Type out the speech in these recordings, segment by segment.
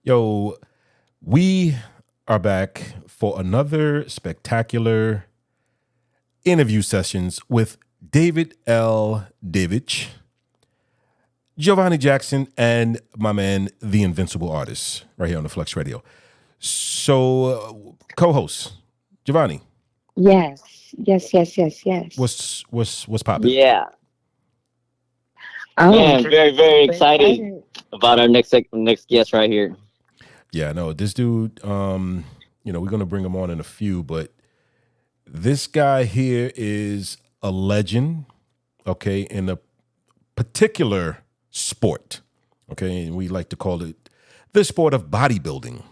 Yo, we are back for another spectacular interview sessions with David L. Davidge, Joh'Vonnie Jackson, and my man, the Invincible Artist, right here on the Flex Radio. So, co-host Joh'Vonnie, Yes. what's popping? Yeah, Oh, man, very, very super excited about our next guest right here. Yeah, no, this dude. We're gonna bring him on in a few, but this guy here is a legend. Okay, in a particular sport. Okay, and we like to call it the sport of bodybuilding.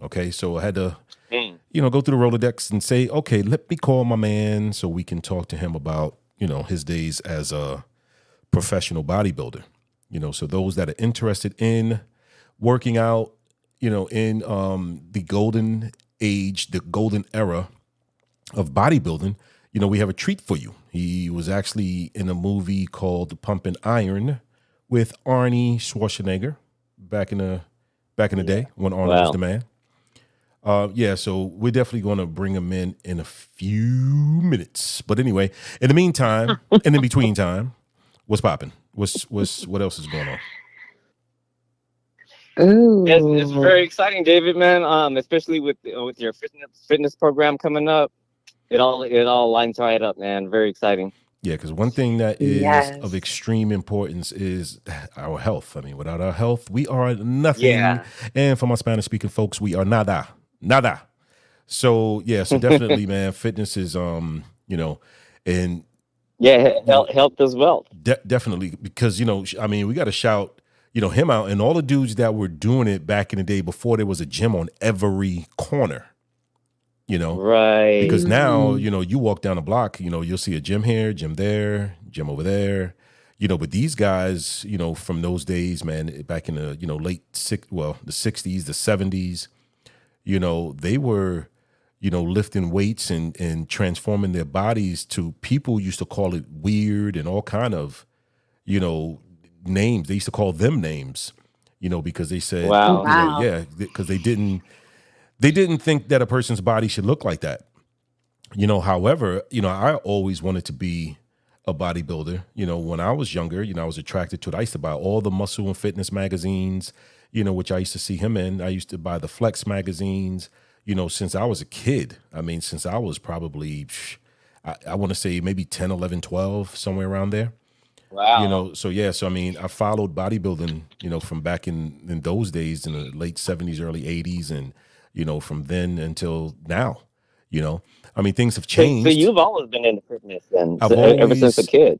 Okay, so I had to, go through the Rolodex and say, okay, let me call my man so we can talk to him about, his days as a professional bodybuilder. So those that are interested in working out, in the golden age, the golden era of bodybuilding, we have a treat for you. He was actually in a movie called Pumpin' Iron with Arnie Schwarzenegger back in the day when Arnold was Wow. the man. So we're definitely going to bring him in a few minutes. But anyway, in the meantime, and in between time, what's popping? What else is going on? Ooh. It's very exciting, David, man. Especially with your fitness program coming up, it all lines right up, man. Very exciting. Yeah, because one thing that is Yes. of extreme importance is our health. I mean, without our health, we are nothing. Yeah. And for my Spanish-speaking folks, we are nada. So so definitely, man, fitness is and Yeah, health as well. definitely because we got to shout him out and all the dudes that were doing it back in the day before there was a gym on every corner. Right. Because now, you walk down the block, you'll see a gym here, gym there, gym over there, but these guys, from those days, man, back in the, the 60s, the 70s, they were, lifting weights and transforming their bodies to people used to call it weird and all kind of, names. They used to call them names, because they said, Wow. because they didn't think that a person's body should look like that. However, I always wanted to be a bodybuilder. When I was younger, I was attracted to it. I used to buy all the muscle and fitness magazines, which I used to see him in. I used to buy the Flex magazines, since I was a kid. I mean, since I was probably, I want to say maybe 10, 11, 12, somewhere around there. Wow. So I mean, I followed bodybuilding, from back in those days in the late 70s, early 80s, and from then until now. I mean, things have So changed. you've always been into fitness, then, I've ever since a always, kid.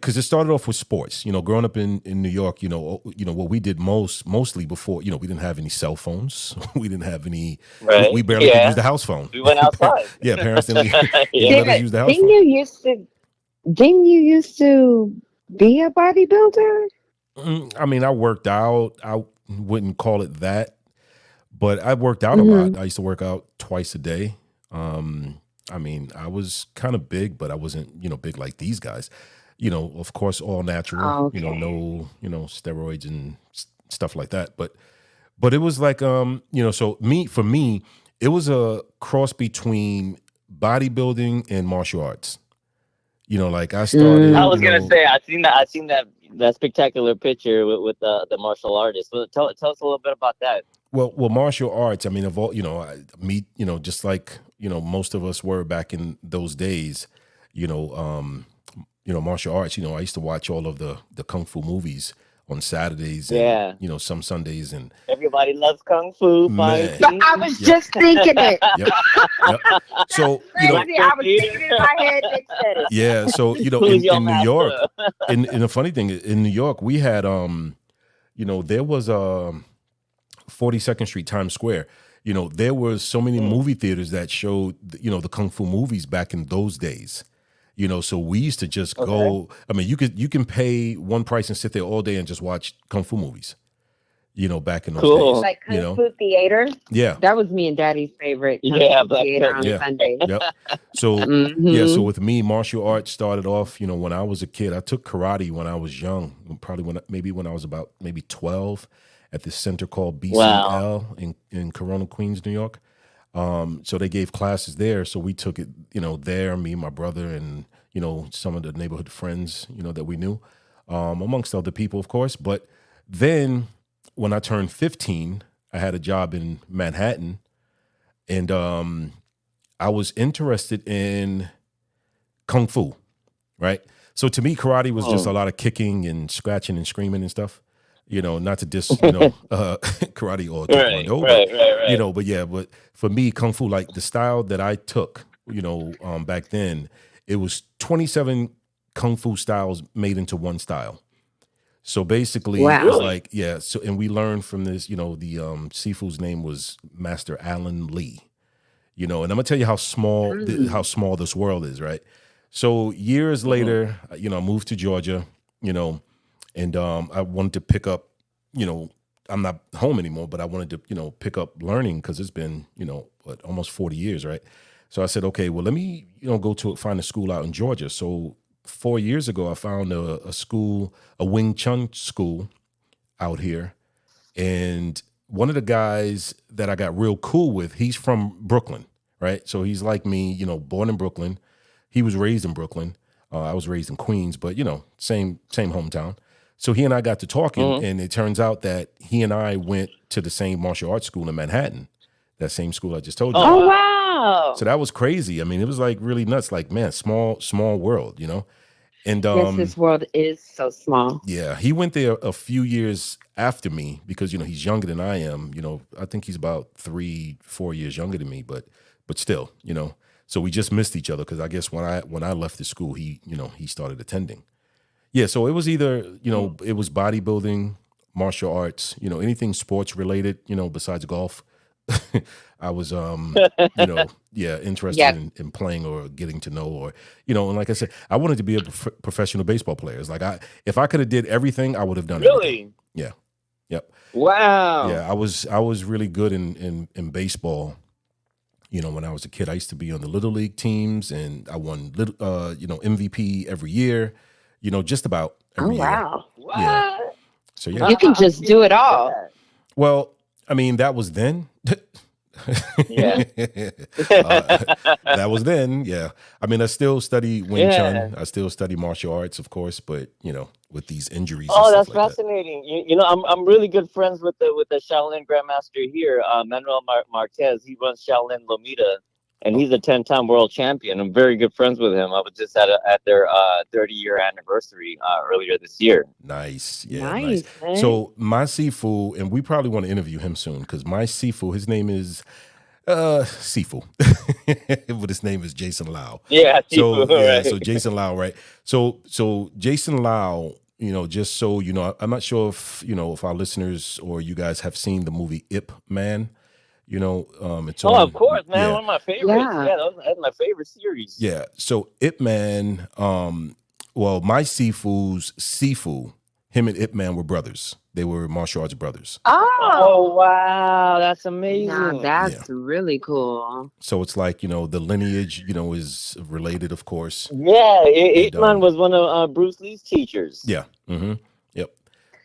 because it started off with sports. Growing up in New York, what we did mostly before, we didn't have any cell phones, we didn't have any, Right. we barely could Yeah. use the house phone. We went outside. Yeah, parents didn't Yeah. let us use the house Didn't phone. you used to be a bodybuilder? I mean, I worked out. I wouldn't call it that, but I worked out a lot. I used to work out twice a day. I mean, I was kind of big, but I wasn't, big like these guys. Of course, all natural. Oh, okay. No, steroids and stuff like that. But it was like, so for me, it was a cross between bodybuilding and martial arts. Like I started. I was gonna say I seen that spectacular picture with the martial artist. So tell us a little bit about that. Well, martial arts. I mean, of all, just like most of us were back in those days. Martial arts. I used to watch all of the kung fu movies on Saturdays. Yeah. And, some Sundays and Everybody loves kung fu Man. fighting. I was just thinking it. yep. So Crazy, I was thinking in my head and said it. yeah. So Who's your in New master? York, and the funny thing in New York, we had there was 42nd Street Times Square. There was so many movie theaters that showed the kung fu movies back in those days. So we used to just go. I mean, you can pay one price and sit there all day and just watch kung fu movies. Back in those Cool. days. Like you Kung know? Fu Theater. Yeah. That was me and Daddy's favorite. Kung Yeah, Fu Black Theater on Curtain. Yeah. Sunday. Yep. So Mhm. so with me, martial arts started off. When I was a kid, I took karate when I was young. Probably when I was about maybe 12, at this center called Wow. BCL in Corona, Queens, New York. So they gave classes there. So we took it, there, me, my brother, and, some of the neighborhood friends, that we knew, amongst other people, of course. But then when I turned 15, I had a job in Manhattan, and I was interested in Kung Fu, right? So to me, karate was just a lot of kicking and scratching and screaming and stuff. Not to diss, karate or taekwondo, Right. but for me, Kung Fu, like the style that I took, back then, it was 27 Kung Fu styles made into one style. So basically, Wow. it was Really? like, yeah. So, and we learned from this, the Sifu's name was Master Alan Lee, and I'm gonna tell you how small, how small this world is, right? So years later, I moved to Georgia, and I wanted to pick up, I'm not home anymore, but I wanted to, pick up learning because it's been, almost 40 years, right? So I said, okay, well, let me, find a school out in Georgia. So 4 years ago, I found a school, a Wing Chun school out here. And one of the guys that I got real cool with, he's from Brooklyn, right? So he's like me, born in Brooklyn. He was raised in Brooklyn. I was raised in Queens, but, same hometown. So he and I got to talking, and it turns out that he and I went to the same martial arts school in Manhattan, that same school I just told you Oh about. wow. So that was crazy. I mean, it was like really nuts. Like, man, small world, And Yes, this world is so small. yeah, he went there a few years after me because he's younger than I am. I think he's about 3-4 years younger than me, but still, So we just missed each other because I guess when I left the school, he started attending. Yeah, so it was either it was bodybuilding, martial arts, anything sports related, besides golf. I was interested Yep. in playing or getting to know, or and like I said, I wanted to be a professional baseball player. It's like if I could have did everything, I would have done everything. Really? Yeah. Yep. Wow. Yeah, I was really good in baseball. When I was a kid, I used to be on the little league teams, and I won MVP every year. Just about Oh every year. wow. What? Yeah. So yeah. You can just do it all. Well, I mean, that was then. Yeah. That was then. Yeah. I mean, I still study Wing Yeah. Chun. I still study martial arts, of course, but with these injuries. Oh, and that's stuff like fascinating. I'm really good friends with the Shaolin Grandmaster here, Manuel Marquez. He runs Shaolin Lomita, and he's a 10-time world champion. I'm very good friends with him. I was just at their 30-year anniversary earlier this year. Nice. Yeah, Nice, nice. man. So my Sifu, and we probably want to interview him soon because my Sifu, his name is Sifu, but his name is Jason Lau. Yeah, So right. so Jason Lau, right? So Jason Lau, just so I'm not sure if our listeners or you guys have seen the movie Ip Man. It's on. Of course, man. Yeah. One of my favorites. Yeah. Yeah, that's my favorite series. Yeah. So Ip Man, well, my Sifu's Sifu, him and Ip Man were brothers. They were martial arts brothers. Oh wow, that's amazing. Now that's really cool. So it's like, the lineage, is related, of course. Yeah, Ip And, Man was one of Bruce Lee's teachers. Yeah. Mm-hmm. Yep.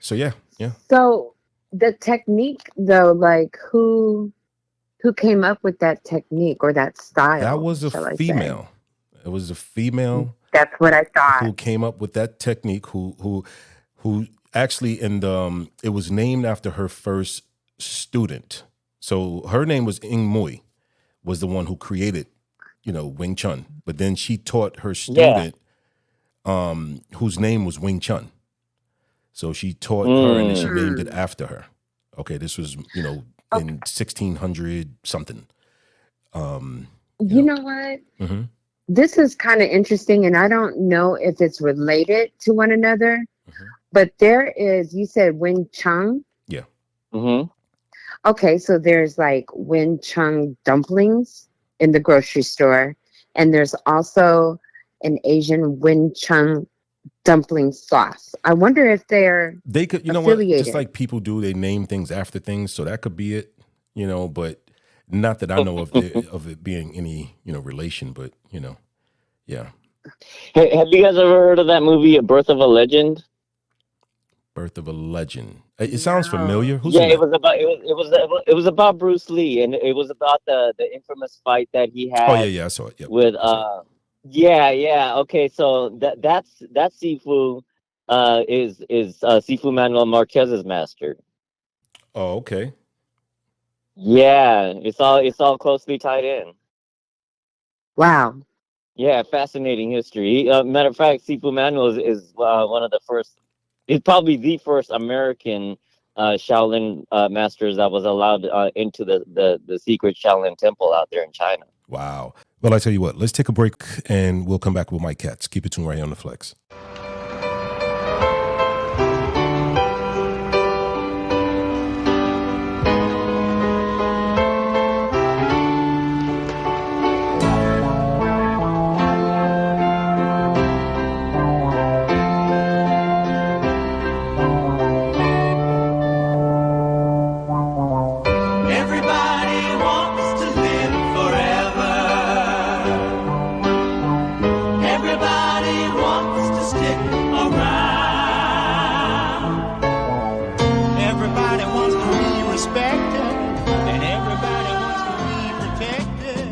So yeah. So the technique though, like who came up with that technique or that style? That was shall I a say? female. It was a female That's what I thought. who came up with that technique, who actually, and it was named after her first student. So her name was Ing Mui, was the one who created, Wing Chun. But then she taught her student, whose name was Wing Chun. So she taught her, and then she named it after her. Okay, this was, in 1600 something. You know what? Mm-hmm. This is kind of interesting, and I don't know if it's related to one another, but there is, you said Wing Chun. Yeah. Mm-hmm. Okay, so there's like Wing Chun dumplings in the grocery store, and there's also an Asian Wing Chun dumpling sauce. I wonder if they could, affiliated. What, just like people do, they name things after things, so that could be it, but not that I know of it being any, relation, but yeah. Hey, have you guys ever heard of that movie, Birth of a Legend? Birth of a Legend. It sounds No. familiar. Who's Yeah, in that? it was about Bruce Lee, and it was about the infamous fight that he Oh yeah, had yeah, I saw it. Yep, with I saw it. yeah. Okay, so that's Sifu is Sifu Manuel Marquez's master. Oh, okay. Yeah, it's all closely tied in. Wow. Yeah, fascinating history. Matter of fact, Sifu Manuel is one of the first. He's probably the first American Shaolin masters that was allowed into the secret Shaolin temple out there in China. Wow. Well, I tell you what, let's take a break and we'll come back with Mike Katz. Keep it tuned right here on the Flex. Everybody wants to live forever. Everybody wants to stick around. Everybody wants to be respected, and everybody wants to be protected.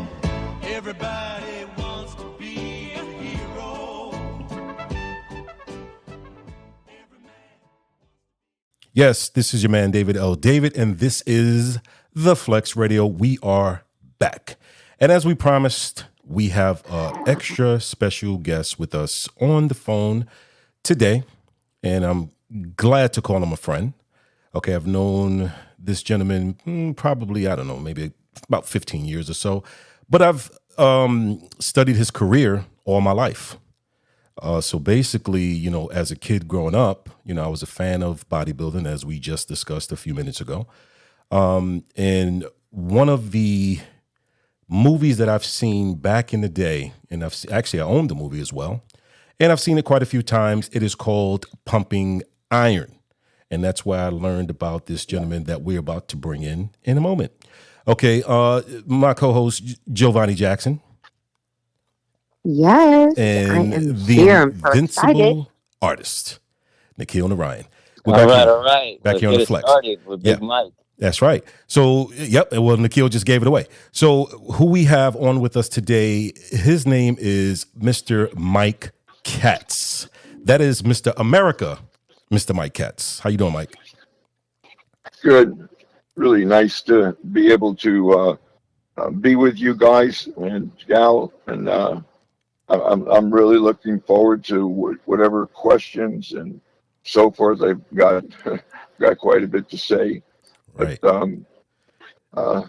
Everybody wants to be a hero. Yes, this is your man, David L. David, and this is The Flex Radio. We are back. And as we promised, we have an extra special guest with us on the phone today, and I'm glad to call him a friend. Okay, I've known this gentleman probably, I don't know, maybe about 15 years or so, but I've studied his career all my life. So basically, as a kid growing up, I was a fan of bodybuilding, as we just discussed a few minutes ago. And one of the movies that I've seen back in the day, and I own the movie as well, and I've seen it quite a few times. It is called Pumping Iron. And that's why I learned about this gentleman that we're about to bring in a moment. Okay, my co-host, Joh'Vonnie Jackson. Yes, I And am the here. I'm so excited. invincible artist, Nikhil Narayan. We're All back right, here, all right. back Let's here on get the it Flex. started with Yeah, Big Mike. that's right. So, yep. Well, Nikhil just gave it away. So, who we have on with us today? His name is Mr. Mike Katz. That is Mr. America, Mr. Mike Katz. How you doing, Mike? Good. Really nice to be able to be with you guys and gal, and I'm really looking forward to whatever questions and so forth. I've got got quite a bit to say, but Right.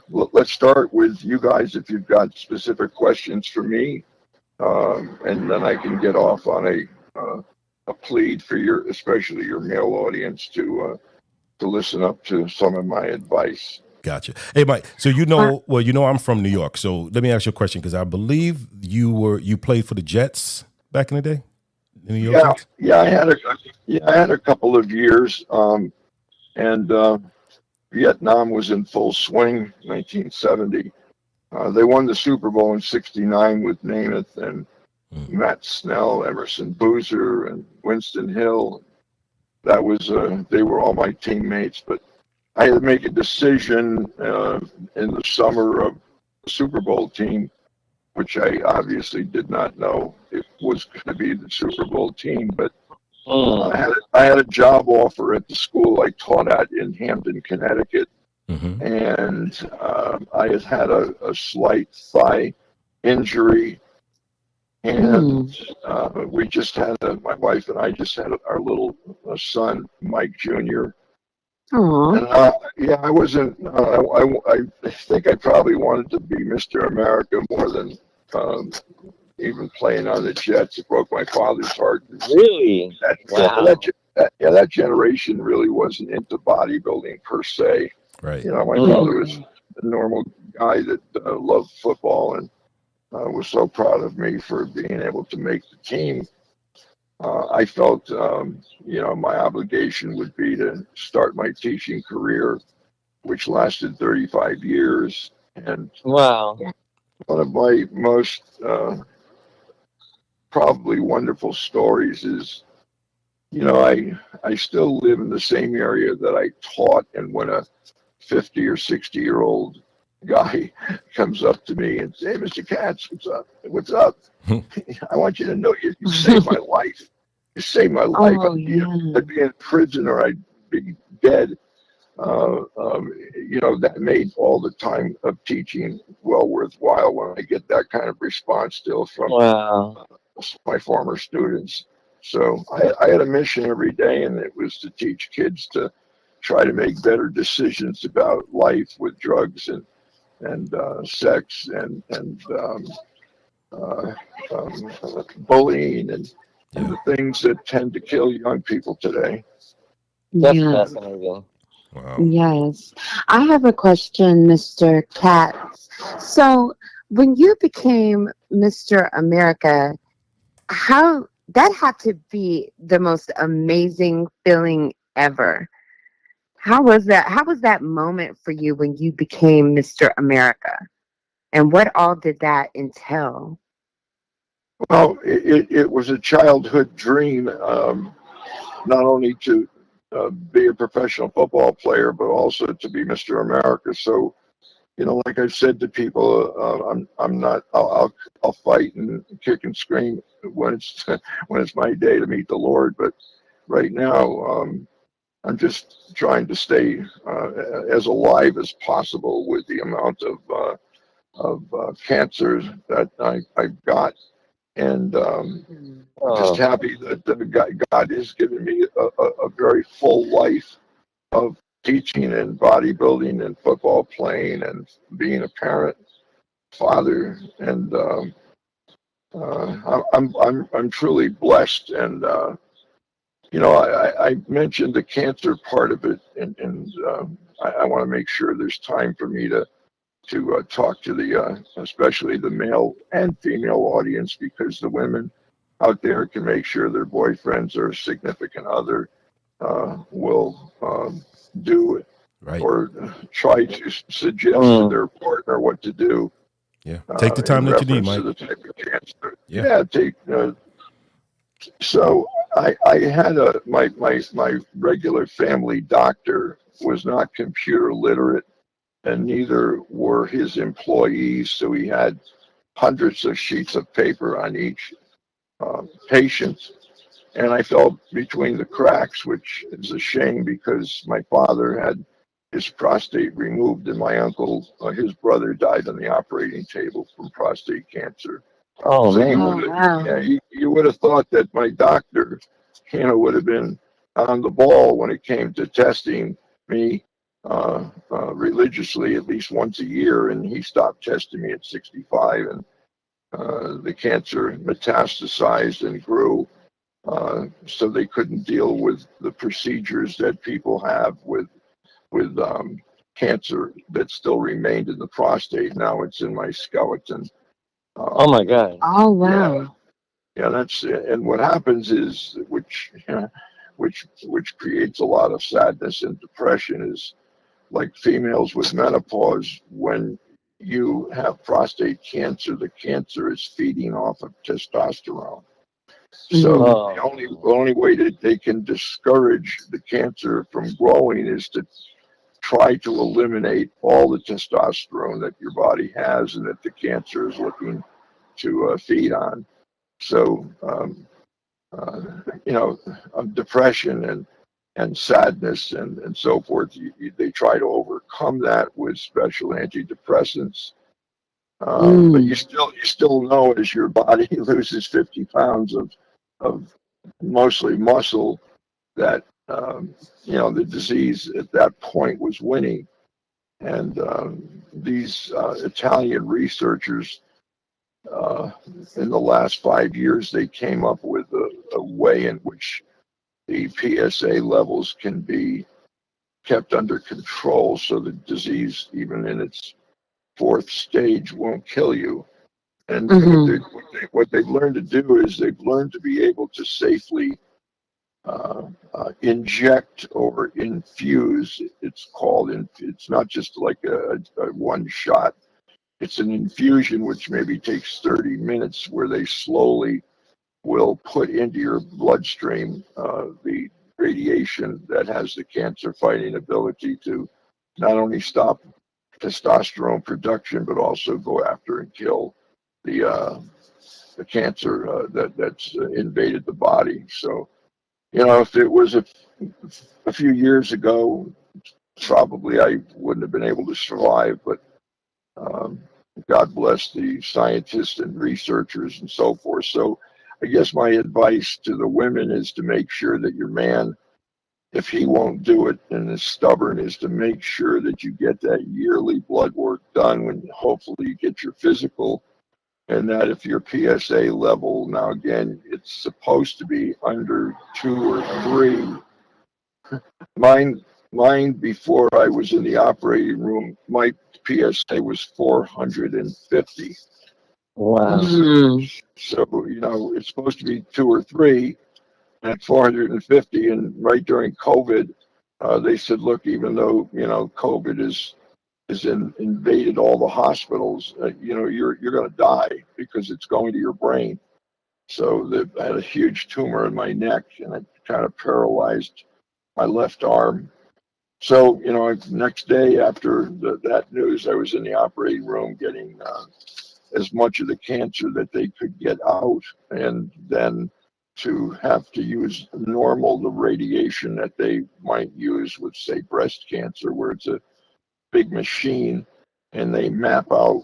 let's start with you guys if you've got specific questions for me, and then I can get off on a plead for especially your male audience to listen up to some of my advice. Gotcha. Hey, Mike. So I'm from New York. So let me ask you a question because I believe you played for the Jets back in the day, the New York Yeah, Jets. I had a couple of years, and Vietnam was in full swing, 1970. They won the Super Bowl in '69 with Namath and Matt Snell, Emerson Boozer, and Winston Hill. That was they were all my teammates, but I had to make a decision in the summer of the Super Bowl team, which I obviously did not know it was going to be the Super Bowl team. But I had a job offer at the school I taught at in Hampton, Connecticut, and I had a slight thigh injury, and we just had my wife and I just had our little son, Mike Jr. And yeah, I wasn't. I think I probably wanted to be Mr. America more than even playing on the Jets. It broke my father's heart. Really? Wow. That generation really wasn't into bodybuilding per se. Right. My father was a normal guy that loved football and was so proud of me for being able to make the team. I felt, my obligation would be to start my teaching career, which lasted 35 years. And Wow. one of my most probably wonderful stories is I still live in the same area that I taught, and when a 50 or 60-year-old guy comes up to me and says, "Hey, Mr. Katz, what's up? What's up? I want you to know you saved my life. You saved my life. Oh yeah. I'd be in prison or I'd be dead." That made all the time of teaching well worthwhile when I get that kind of response still from Wow. my former students. So I had a mission every day, and it was to teach kids to try to make better decisions about life with drugs and sex and uh, bullying and Yeah. the things that tend to kill young people today. That's Yeah. fascinating. Wow. Yes. I have a question, Mr. Katz. So, when you became Mr. America, how that had to be the most amazing feeling ever. How was that? How was that moment for you when you became Mr. America? And what all did that entail? Well, it was a childhood dream, not only to be a professional football player, but also to be Mr. America. So, like I've said to people, I'm not. I'll fight and kick and scream when it's when it's my day to meet the Lord. But right now, I'm just trying to stay as alive as possible with the amount of cancer that I've got, and Mm. just Oh, happy that God has given me a very full life of teaching and bodybuilding and football playing and being a parent, father, and I'm truly blessed. And I mentioned the cancer part of it, and I want to make sure there's time for me to talk to especially the male and female audience, because the women out there can make sure their boyfriends or significant other will do Right. or try to suggest to mm, their partner what to do Yeah. Take the in time that you need, reference to Mike. the type of cancer. Yeah. Yeah, so I had my regular family doctor was not computer literate, and neither were his employees. So he had hundreds of sheets of paper on each patient. And I fell between the cracks, which is a shame because my father had his prostate removed, and my uncle, his brother, died on the operating table from prostate cancer. oh So man. Oh wow. you would have thought that my doctor, would have been on the ball when it came to testing me religiously at least once a year, and he stopped testing me at 65, and the cancer metastasized and grew. So they couldn't deal with the procedures that people have with cancer that still remained in the prostate. Now it's in my skeleton. Oh Um, my God. Oh yeah, wow. yeah, that's it. And what happens is, which creates a lot of sadness and depression, is like females with menopause. When you have prostate cancer, the cancer is feeding off of testosterone. Hmm. So the Oh. only way that they can discourage the cancer from growing is to try to eliminate all the testosterone that your body has and that the cancer is looking to feed on. So uh, depression and sadness and so forth. They try to overcome that with special antidepressants. But Mm. you still know, as your body loses 50 pounds of mostly muscle, that the disease at that point was winning. And these Italian researchers, uh, in the last 5 years, they came up with a way in which the PSA levels can be kept under control, so the disease, even in its fourth stage, won't kill you. And Hmm. what they've learned to do is they've learned to be able to safely inject or infuse. It's called. It's not just like a one shot. It's an infusion which maybe takes 30 minutes, where they slowly will put into your bloodstream the radiation that has the cancer fighting ability to not only stop testosterone production, but also go after and kill the cancer that's invaded the body. So, if it was a few years ago, probably I wouldn't have been able to survive, but um, God bless the scientists and researchers and so forth. So I guess my advice to the women is to make sure that your man, if he won't do it and is stubborn, is to make sure that you get that yearly blood work done when hopefully you get your physical. And that if your PSA level, now again, it's supposed to be under 2 or 3. Mine before I was in the operating room, my PSA was 450. Wow. So, it's supposed to be 2 or 3 at 450. And right during COVID, they said, look, even though, COVID is invaded all the hospitals, you're going to die because it's going to your brain. So I had a huge tumor in my neck, and it kind of paralyzed my left arm. So, next day after that news, I was in the operating room getting as much of the cancer that they could get out, and then to have to use the radiation that they might use with, say, breast cancer, where it's a big machine, and they map out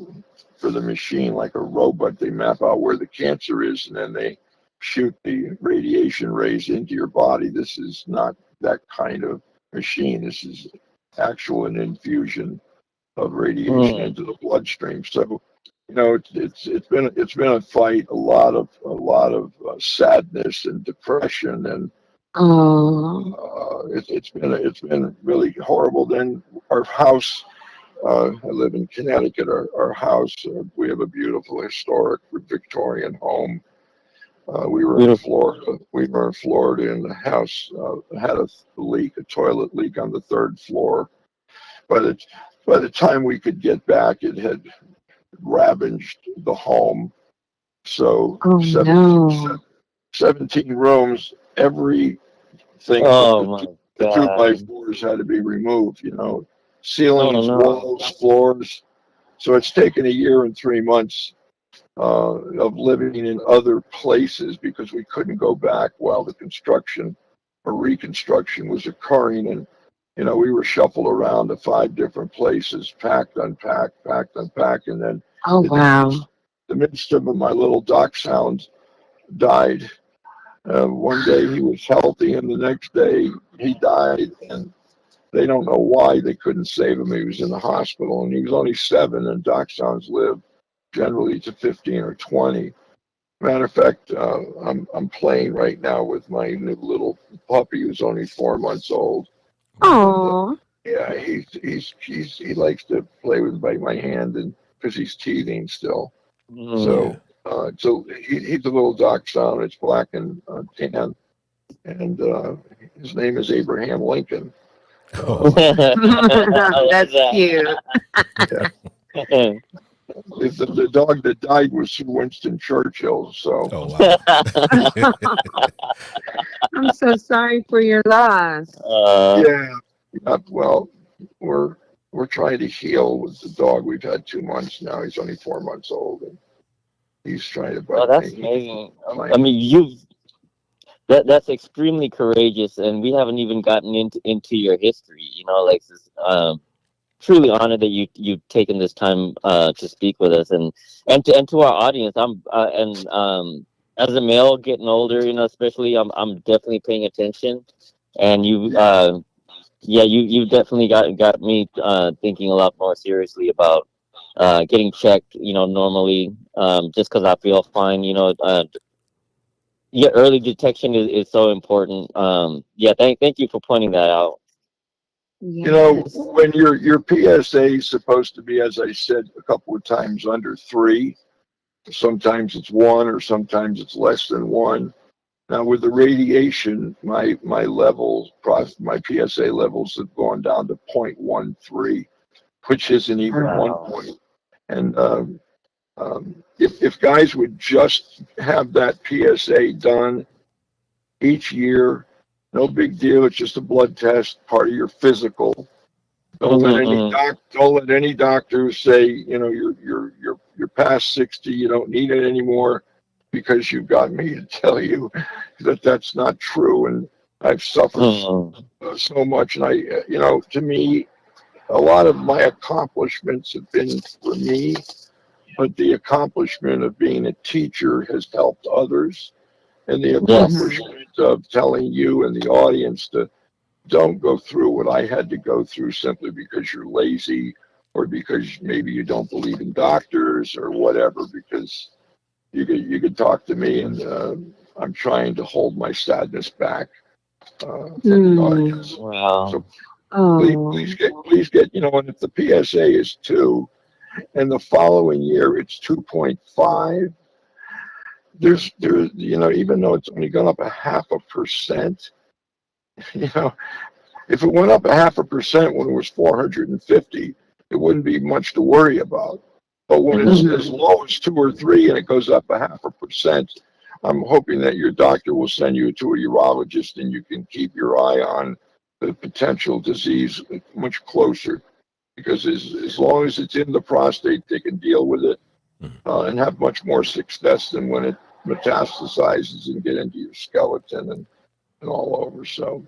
for the machine like a robot. They map out where the cancer is, and then they shoot the radiation rays into your body. This is not that kind of machine. This is actual an infusion of radiation into the bloodstream. So, it's been a fight, a lot of sadness and depression, and it's been really horrible. Then our house. I live in Connecticut. Our house, we have a beautiful historic Victorian home. We were in Florida. And the house had a toilet leak on the 3rd floor. By the time we could get back, it had ravaged the home. So 17 rooms, everything. The 2x4s had to be removed. Ceilings, walls, floors. So it's taken a year and 3 months of living in other places because we couldn't go back while the construction or reconstruction was occurring. And, we were shuffled around to 5 different places, packed, unpacked. And then the midst of my little dachshund died. One day he was healthy, and the next day he died. And they don't know why they couldn't save him. He was in the hospital, and he was only 7, and dachshunds live generally to 15 or 20. Matter of fact, I'm playing right now with my new little puppy who's only 4 months old. Oh. Yeah, he likes to play with my hand, and because he's teething still. So he's a little dachshund. It's black and tan, and his name is Abraham Lincoln. That's cute. Yeah. The dog that died was Winston Churchill. So. Oh wow. I'm so sorry for your loss. Yeah. Well, we're trying to heal with the dog. We've had 2 months now. He's only 4 months old, and he's trying to. Oh, that's amazing. I mean, that's extremely courageous, and we haven't even gotten into your history. Like truly honored that you've taken this time to speak with us, and to our audience. As a male getting older, especially I'm definitely paying attention, and you definitely got me thinking a lot more seriously about getting checked. Normally, just because I feel fine. Early detection is so important. Thank you for pointing that out. Yes. When your PSA is supposed to be, as I said a couple of times, under 3, sometimes it's 1, or sometimes it's less than 1. Now with the radiation, my my PSA levels have gone down to 0.13, which isn't even 1 point. And If guys would just have that PSA done each year, no big deal. It's just a blood test, part of your physical. Don't let any doctor say, you're past 60, you don't need it anymore, because you've got me to tell you that that's not true. And I've suffered so much, and to me, a lot of my accomplishments have been for me, but the accomplishment of being a teacher has helped others, and the accomplishment of telling you and the audience to don't go through what I had to go through simply because you're lazy, or because maybe you don't believe in doctors or whatever, because you could talk to me, and I'm trying to hold my sadness back from the audience. Wow. So Oh. please get, and if the PSA is 2 and the following year it's 2.5, there's, even though it's only gone up 0.5%, if it went up 0.5% when it was 450, it wouldn't be much to worry about. But when it's as low as 2 or 3 and it goes up 0.5%, I'm hoping that your doctor will send you to a urologist, and you can keep your eye on the potential disease much closer. Because as long as it's in the prostate, they can deal with it and have much more success than when it metastasizes and get into your skeleton and all over. So,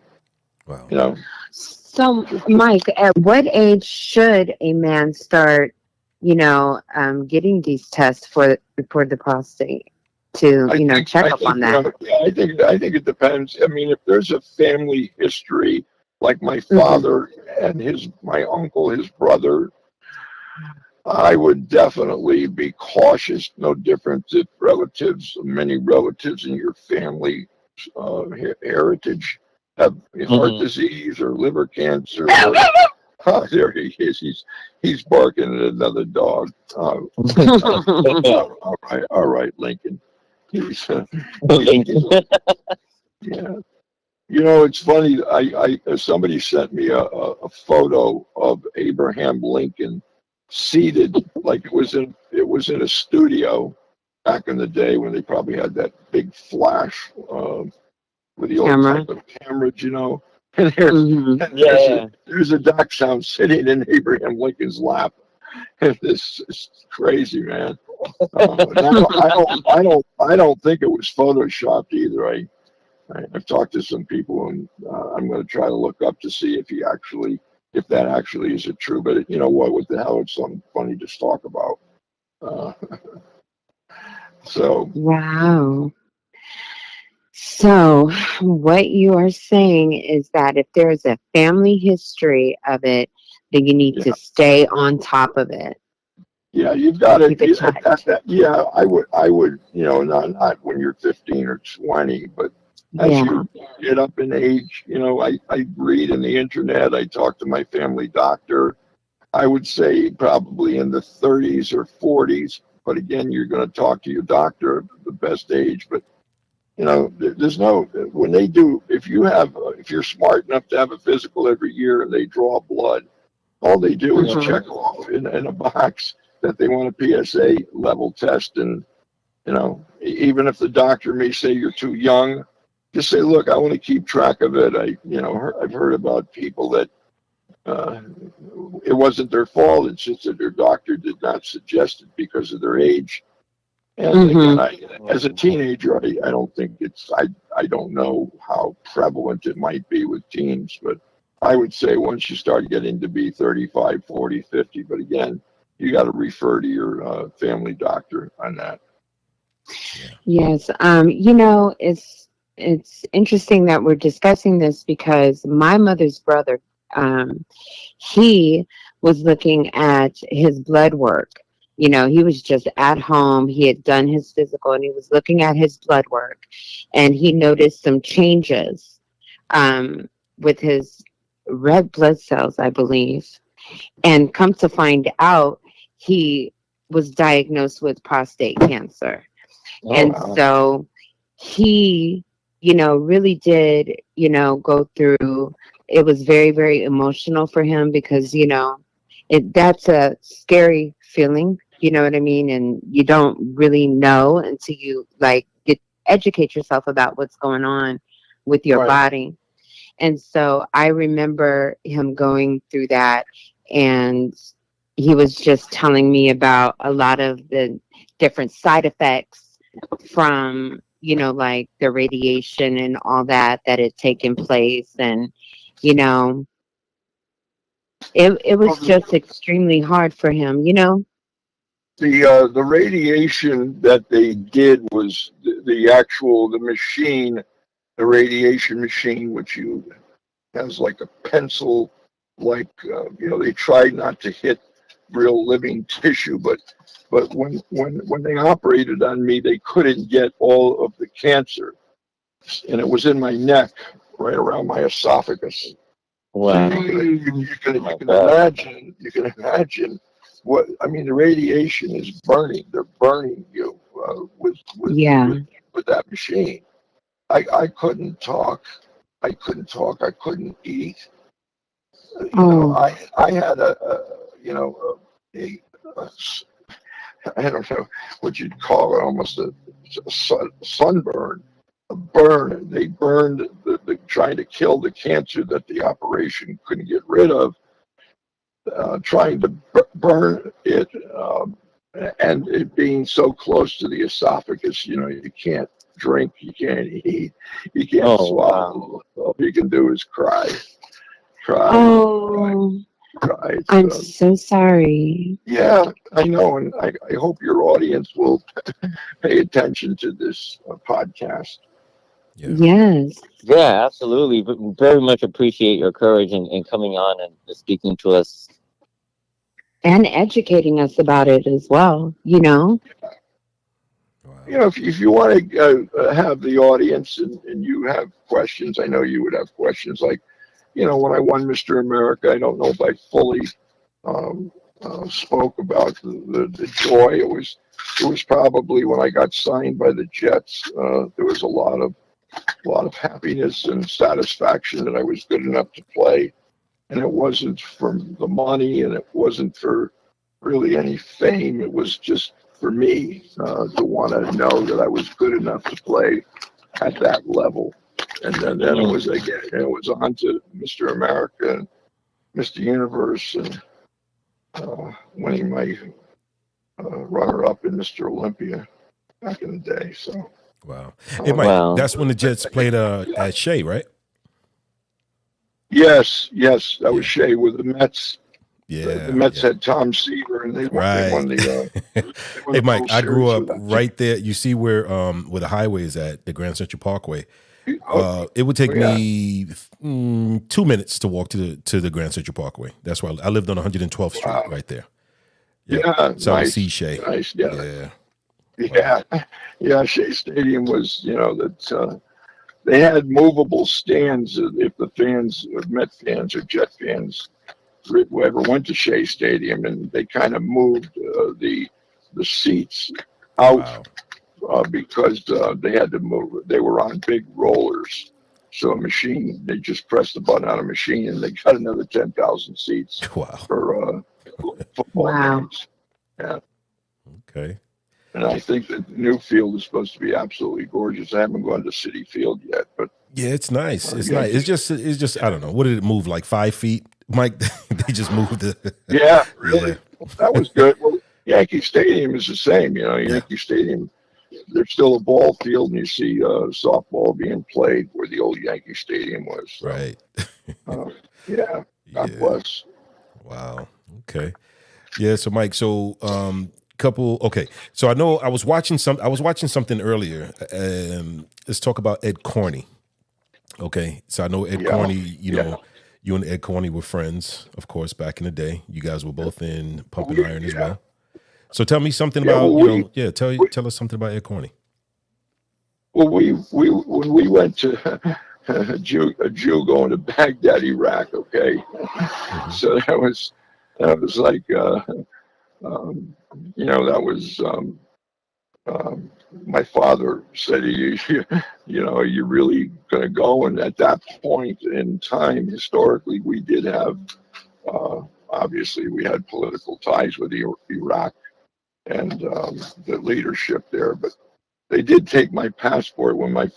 Wow. So, Mike, at what age should a man start, getting these tests for the prostate to, check up on that? I think it depends. I mean, if there's a family history, like my father and my uncle, his brother, I would definitely be cautious. No different if many relatives in your family heritage have heart disease or liver cancer. There he is. He's barking at another dog. All right, Lincoln. Lincoln. Yeah. It's funny. Somebody sent me a photo of Abraham Lincoln seated, like it was in a studio back in the day when they probably had that big flash with the old type of cameras, And there's a dachshund sitting in Abraham Lincoln's lap, and this is crazy, man. I don't think it was photoshopped either. I've talked to some people, and I'm going to try to look up to see if that actually is true. But what the hell? It's something funny to talk about. So. Wow. So, what you are saying is that if there's a family history of it, then you need to stay on top of it. Yeah, you've got to. Keep it checked. Yeah, I would. Not when you're 15 or 20, but as you get up in age, I read in the internet. I talk to my family doctor. I would say probably in the 30s or 40s. But again, you're going to talk to your doctor the best age. But there's no, when they do, if you're smart enough to have a physical every year and they draw blood, all they do is check off in a box that they want a PSA level test. And, even if the doctor may say you're too young, just say, look, I want to keep track of it. I've heard about people that it wasn't their fault. It's just that their doctor did not suggest it because of their age. And again, as a teenager, I don't think I don't know how prevalent it might be with teens, but I would say once you start getting to be 35, 40, 50, but again, you got to refer to your family doctor on that. Yes. It's interesting that we're discussing this because my mother's brother, he was looking at his blood work. He was just at home. He had done his physical and he was looking at his blood work, and he noticed some changes with his red blood cells, I believe. And come to find out, he was diagnosed with prostate cancer. So he, really did, go through, it was very, very emotional for him because, that's a scary feeling You know what I mean? And you don't really know until you like educate yourself about what's going on with your Right. body. And so I remember him going through that, and he was just telling me about a lot of the different side effects from, like the radiation and all that had taken place. And, you know, it Well, was just extremely hard for him. the radiation that they did was the machine, the radiation machine, which you has like a pencil, like they tried not to hit real living tissue, but when they operated on me, they couldn't get all of the cancer, and it was in my neck, right around my esophagus. So Wow. you can imagine, what I mean. The radiation is burning. They're burning you Yeah. with that machine. I couldn't talk. I couldn't talk. I couldn't eat. Oh, I had a, a I don't know what you'd call it, almost a sunburn, a burn. They burned trying to kill the cancer that the operation couldn't get rid of, trying to burn it, and it being so close to the esophagus, you can't drink, you can't eat, you can't Oh, swallow. All you can do is cry, cry, cry, oh, cry. I'm so sorry. Yeah, I know, and I hope your audience will pay attention to this podcast. Yeah. Yes. yeah, absolutely. Very much appreciate your courage in coming on and speaking to us. And educating us about it as well. Wow. If you want to have the audience and you have questions, I know you would have questions like, when I won Mr. America, I don't know if I fully um, spoke about the joy. It was probably when I got signed by the Jets. There was a lot of happiness and satisfaction that I was good enough to play, and it wasn't for the money, and it wasn't for really any fame. It was just for me to want to know that I was good enough to play at that level. And then it was on to Mr. America and Mr. Universe, and winning my runner-up in Mr. Olympia back in the day. So, Wow. Hey, Mike, Wow. that's when the Jets played at Shea, right? yes, that was Yeah. Shea with the Mets. Yeah. The Mets Yeah. had Tom Seaver, and they won Right. the Hey, Mike, World I grew Series up with that right there. You see where the highway is at, the Grand Central Parkway. team. Oh, It would take yeah. me 2 minutes to walk to the Grand Central Parkway. That's where I lived on 112th Street, Wow. right there. Yeah, South nice, Sea Shea. nice, yeah, Yeah. yeah. Shea Stadium was, they had movable stands if the fans, Met fans or Jet fans, whoever went to Shea Stadium, and they kind of moved the seats out Wow. because they had to move. They were on big rollers, so a machine. They just pressed the button on a machine, and they got another 10,000 seats Wow. for football Wow. games. Yeah. Okay. And I think that the new field is supposed to be absolutely gorgeous. I haven't gone to City Field yet, but Yeah, it's nice. It's yeah, nice. It's just I don't know. What did it move, like 5 feet? Mike, they just moved the yeah, really, Yeah. that was good. Well, Yankee Stadium is the same. Yankee Stadium. There's still a ball field, and you see softball being played where the old Yankee Stadium was. So, Right. yeah, God Yeah. bless. Wow. Okay. Yeah. So Mike, okay. So I know I was watching something earlier. Let's talk about Ed Corney. Okay. So I know Ed Yeah, Corney, yeah. you and Ed Corney were friends, of course, back in the day. You guys were both in Pump and Iron as Yeah. well. So tell me something Yeah, about, well, tell us something about Ed Corney. we when we went to a Jew going to Baghdad, Iraq. Okay, Mhm. so that was like that was my father said, are you really going to go? And at that point in time, historically, we did have, obviously, we had political ties with Iraq. and the leadership there. But they did take my passport when they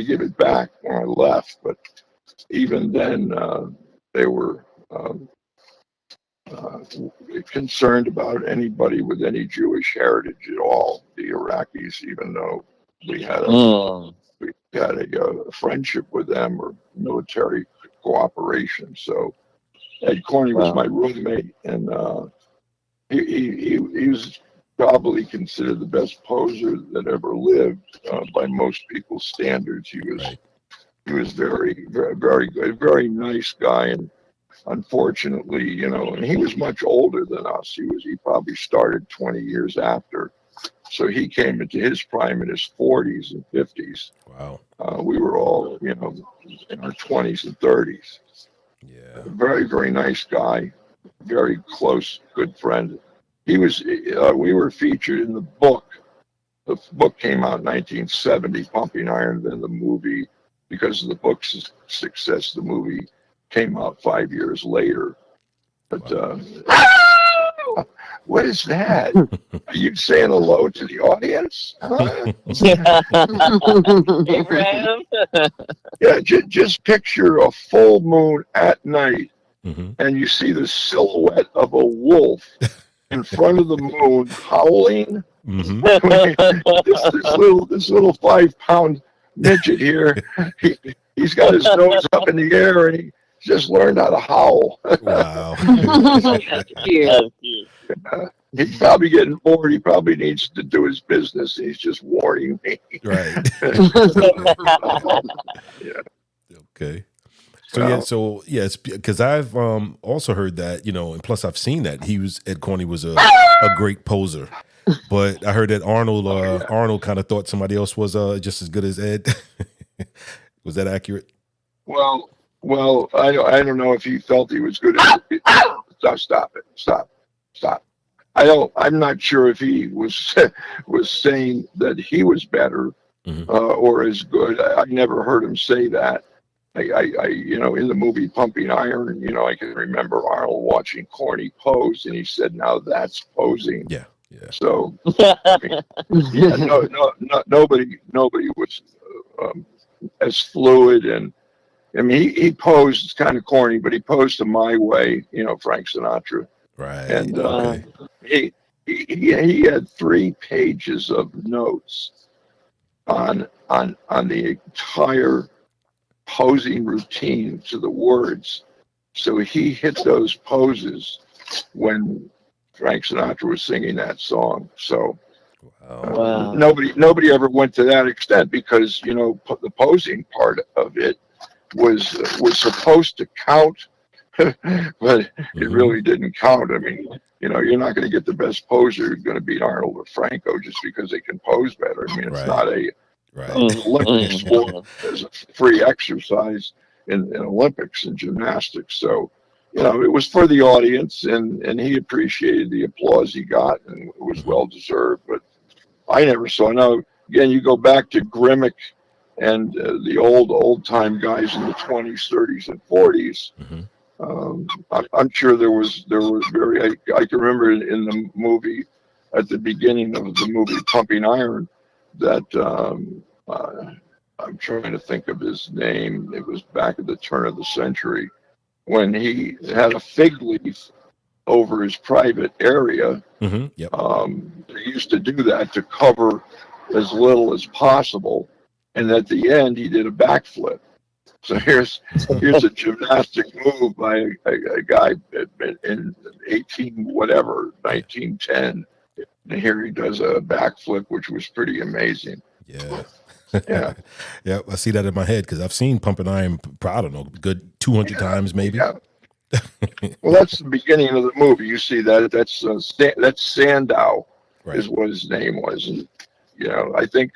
gave it back when I left. But even then, they were concerned about anybody with any Jewish heritage at all, the Iraqis, even though we had a friendship with them or military cooperation. So Ed Corney was my roommate, and he was probably considered the best poser that ever lived by most people's standards. He was very, very, very good, very nice guy, and unfortunately, and he was much older than us. He probably started 20 years after. So he came into his prime in his 40s and 50s. Wow. We were all, in our 20s and 30s. Yeah. Very, very nice guy. Very close, good friend. We were featured in the book. The book came out in 1970, Pumping Iron. Then the movie, because of the book's success, the movie came out 5 years later. But what is that? Are you saying hello to the audience? Huh? Yeah, just picture a full moon at night, and you see the silhouette of a wolf in front of the moon howling. This little 5-pound midget here, he's got his nose up in the air, and he just learned how to howl. Wow. He's probably getting bored. He probably needs to do his business. He's just warning me. Right. Yeah. Okay. So it's because I've also heard that, and plus I've seen that Ed Corney was a great poser, but I heard that Arnold kind of thought somebody else was just as good as Ed. Was that accurate? Well, I don't know if he felt he was good at it. Stop. I'm not sure if he was saying that he was better or as good. I never heard him say that. I in the movie Pumping Iron, I can remember Arnold watching Corny pose, and he said, "Now that's posing." Yeah. So, nobody was as fluid, and I mean, he posed kind of corny, but he posed to My Way, Frank Sinatra. Right. And okay. he had 3 pages of notes on the entire posing routine to the words. So he hit those poses when Frank Sinatra was singing that song. So nobody ever went to that extent, because the posing part of it was supposed to count, but it really didn't count. I mean, you're not going to get the best poser who's going to beat Arnold or Franco just because they can pose better. I mean, it's not a Olympic sport. There's a free exercise in Olympics and gymnastics. So, it was for the audience, and he appreciated the applause he got, and it was well deserved. But I never saw. Now, again, you go back to Grimmick and the old time guys in the 20s, 30s, and 40s. I'm sure there was I can remember in the movie, at the beginning of the movie Pumping Iron, that I'm trying to think of his name. It was back at the turn of the century when he had a fig leaf over his private area. They used to do that to cover as little as possible, and at the end he did a backflip. So here's a gymnastic move by a guy in 1910, and here he does a backflip, which was pretty amazing. Yeah. Yeah. Yeah, I see that in my head because I've seen Pumping Iron, I don't know, good 200 times maybe. Yeah. Well, that's the beginning of the movie. You see that's Sandow, is what his name was, and I think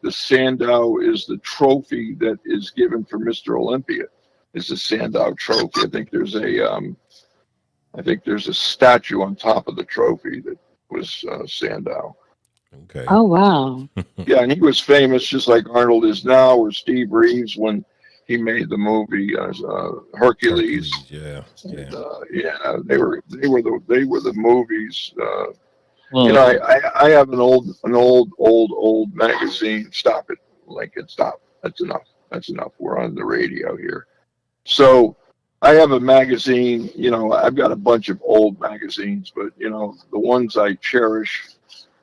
the Sandow is the trophy that is given for Mr. Olympia. It's the Sandow trophy. I think there's a statue on top of the trophy that was Sandow. Okay. Oh, wow. Yeah, and he was famous just like Arnold is now, or Steve Reeves when he made the movie Hercules. Yeah. And, they were the movies You know, I have an old magazine. Stop it, Lincoln. Stop. That's enough. That's enough. We're on the radio here. So I have a magazine. You know, I've got a bunch of old magazines, but you know, the ones I cherish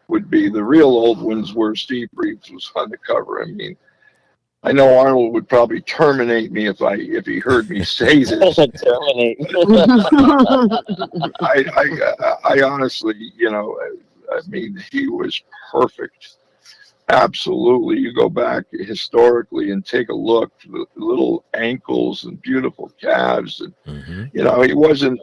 would be the real old ones where Steve Reeves was on the cover. I mean, I know Arnold would probably terminate me if he heard me say this. Terminate. I honestly, you know, I mean, he was perfect. Absolutely. You go back historically and take a look, the little ankles and beautiful calves, and you know, he wasn't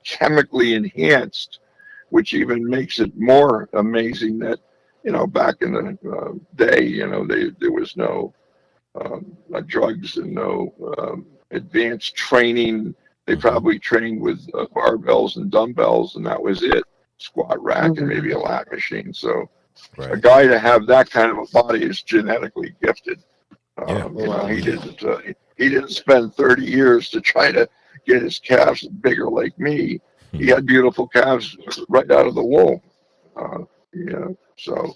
chemically enhanced, which even makes it more amazing that, you know, back in the day, you know, there was no drugs and no advanced training. They probably trained with barbells and dumbbells, and that was it. Squat rack and maybe a lat machine. So a guy to have that kind of a body is genetically gifted. You know, he didn't spend 30 years to try to get his calves bigger like me. He had beautiful calves right out of the womb. You know, so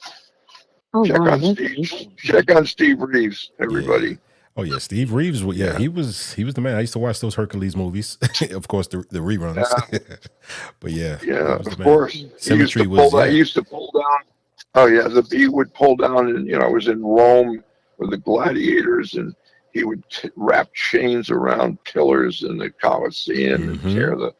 check on Steve Reeves, everybody. Yeah. Oh yeah, Steve Reeves. Yeah, he was the man. I used to watch those Hercules movies, of course, the reruns. But yeah, of course. Symmetry he used to pull down. Oh yeah, the B would pull down, and you know, I was in Rome with the gladiators, and he would wrap chains around pillars in the Colosseum and tear the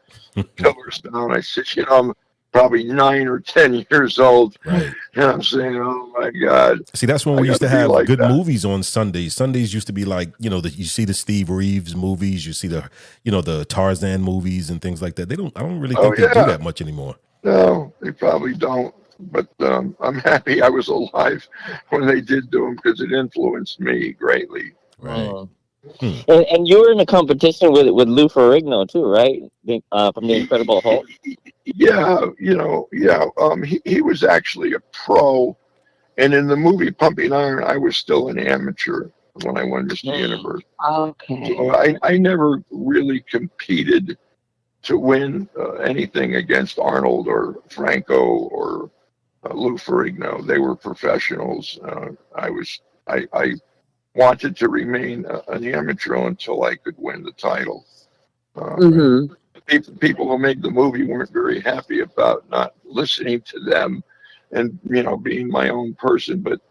pillars down. I said, you know, I'm probably 9 or 10 years old. Right. And I'm saying, oh my God. See, that's when we used to have like good movies on Sundays. Sundays used to be like, you know, you see the Steve Reeves movies, you see the, you know, the Tarzan movies and things like that. I don't really think they do that much anymore. No, they probably don't. But I'm happy I was alive when they did do them because it influenced me greatly. Right. And you were in a competition with Lou Ferrigno too, right? From the Incredible Hulk. Yeah, you know, he was actually a pro, and in the movie Pumping Iron, I was still an amateur when I won Mr. Universe. Okay. So I never really competed to win anything against Arnold or Franco or Lou Ferrigno. They were professionals. I wanted to remain an amateur until I could win the title. People who made the movie weren't very happy about not listening to them and, you know, being my own person. But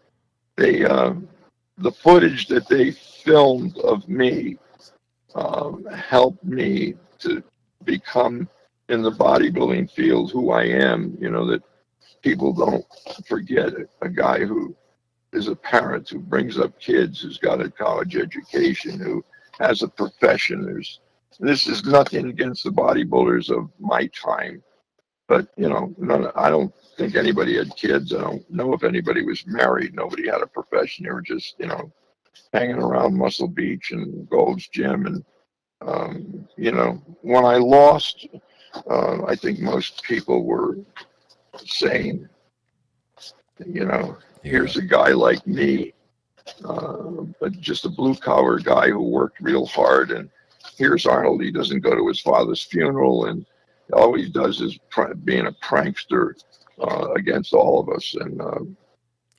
they, the footage that they filmed of me helped me to become in the bodybuilding field who I am. You know, that people don't forget a guy who is a parent, who brings up kids, who's got a college education, who has a profession. This is nothing against the bodybuilders of my time, but you know, I don't think anybody had kids. I don't know if anybody was married. Nobody had a profession. They were just, you know, hanging around Muscle Beach and Gold's Gym. And you know, when I lost, I think most people were saying, you know, here's a guy like me, but just a blue collar guy who worked real hard. And here's Arnold. He doesn't go to his father's funeral, and all he does is being a prankster against all of us. And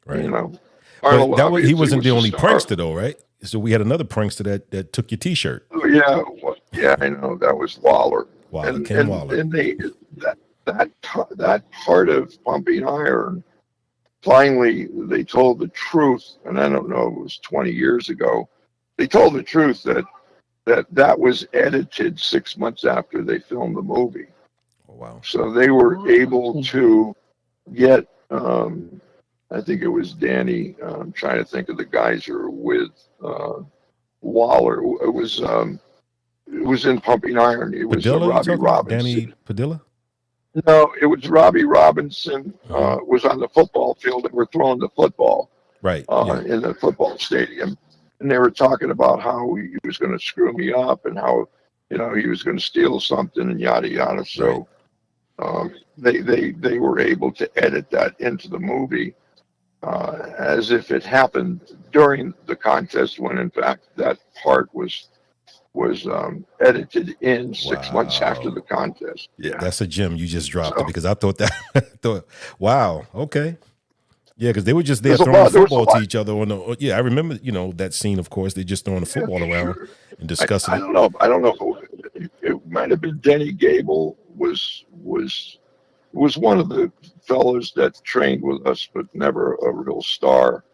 you know, Arnold. He wasn't the only prankster, though, right? So we had another prankster that took your T-shirt. Oh, yeah, I know. That was Waller. Ken Waller. And that part of Pumping Iron. Finally, they told the truth, and I don't know, it was 20 years ago. They told the truth that was edited 6 months after they filmed the movie. Oh, wow. So they were able to get, I think it was Danny, I'm trying to think of the guys who were with Waller. It was in Pumping Iron. It was Robbie Robinson. Danny Padilla? No, it was Robbie Robinson was on the football field and were throwing the football in the football stadium. And they were talking about how he was going to screw me up and how, you know, he was going to steal something and yada, yada. So they were able to edit that into the movie as if it happened during the contest when, in fact, that part was was edited in 6 months after Wow. the contest. Yeah. That's a gem you just dropped it, So because I thought that wow, okay. Yeah, because they were just there there's a throwing the lot. There was a football to lot. each other on the I remember, that scene, of course. They just throwing the Yeah, football around sure. and I, discussing I it. don't know. I don't know. It might have been Denny Gable was one of the fellows that trained with us, but never a real star.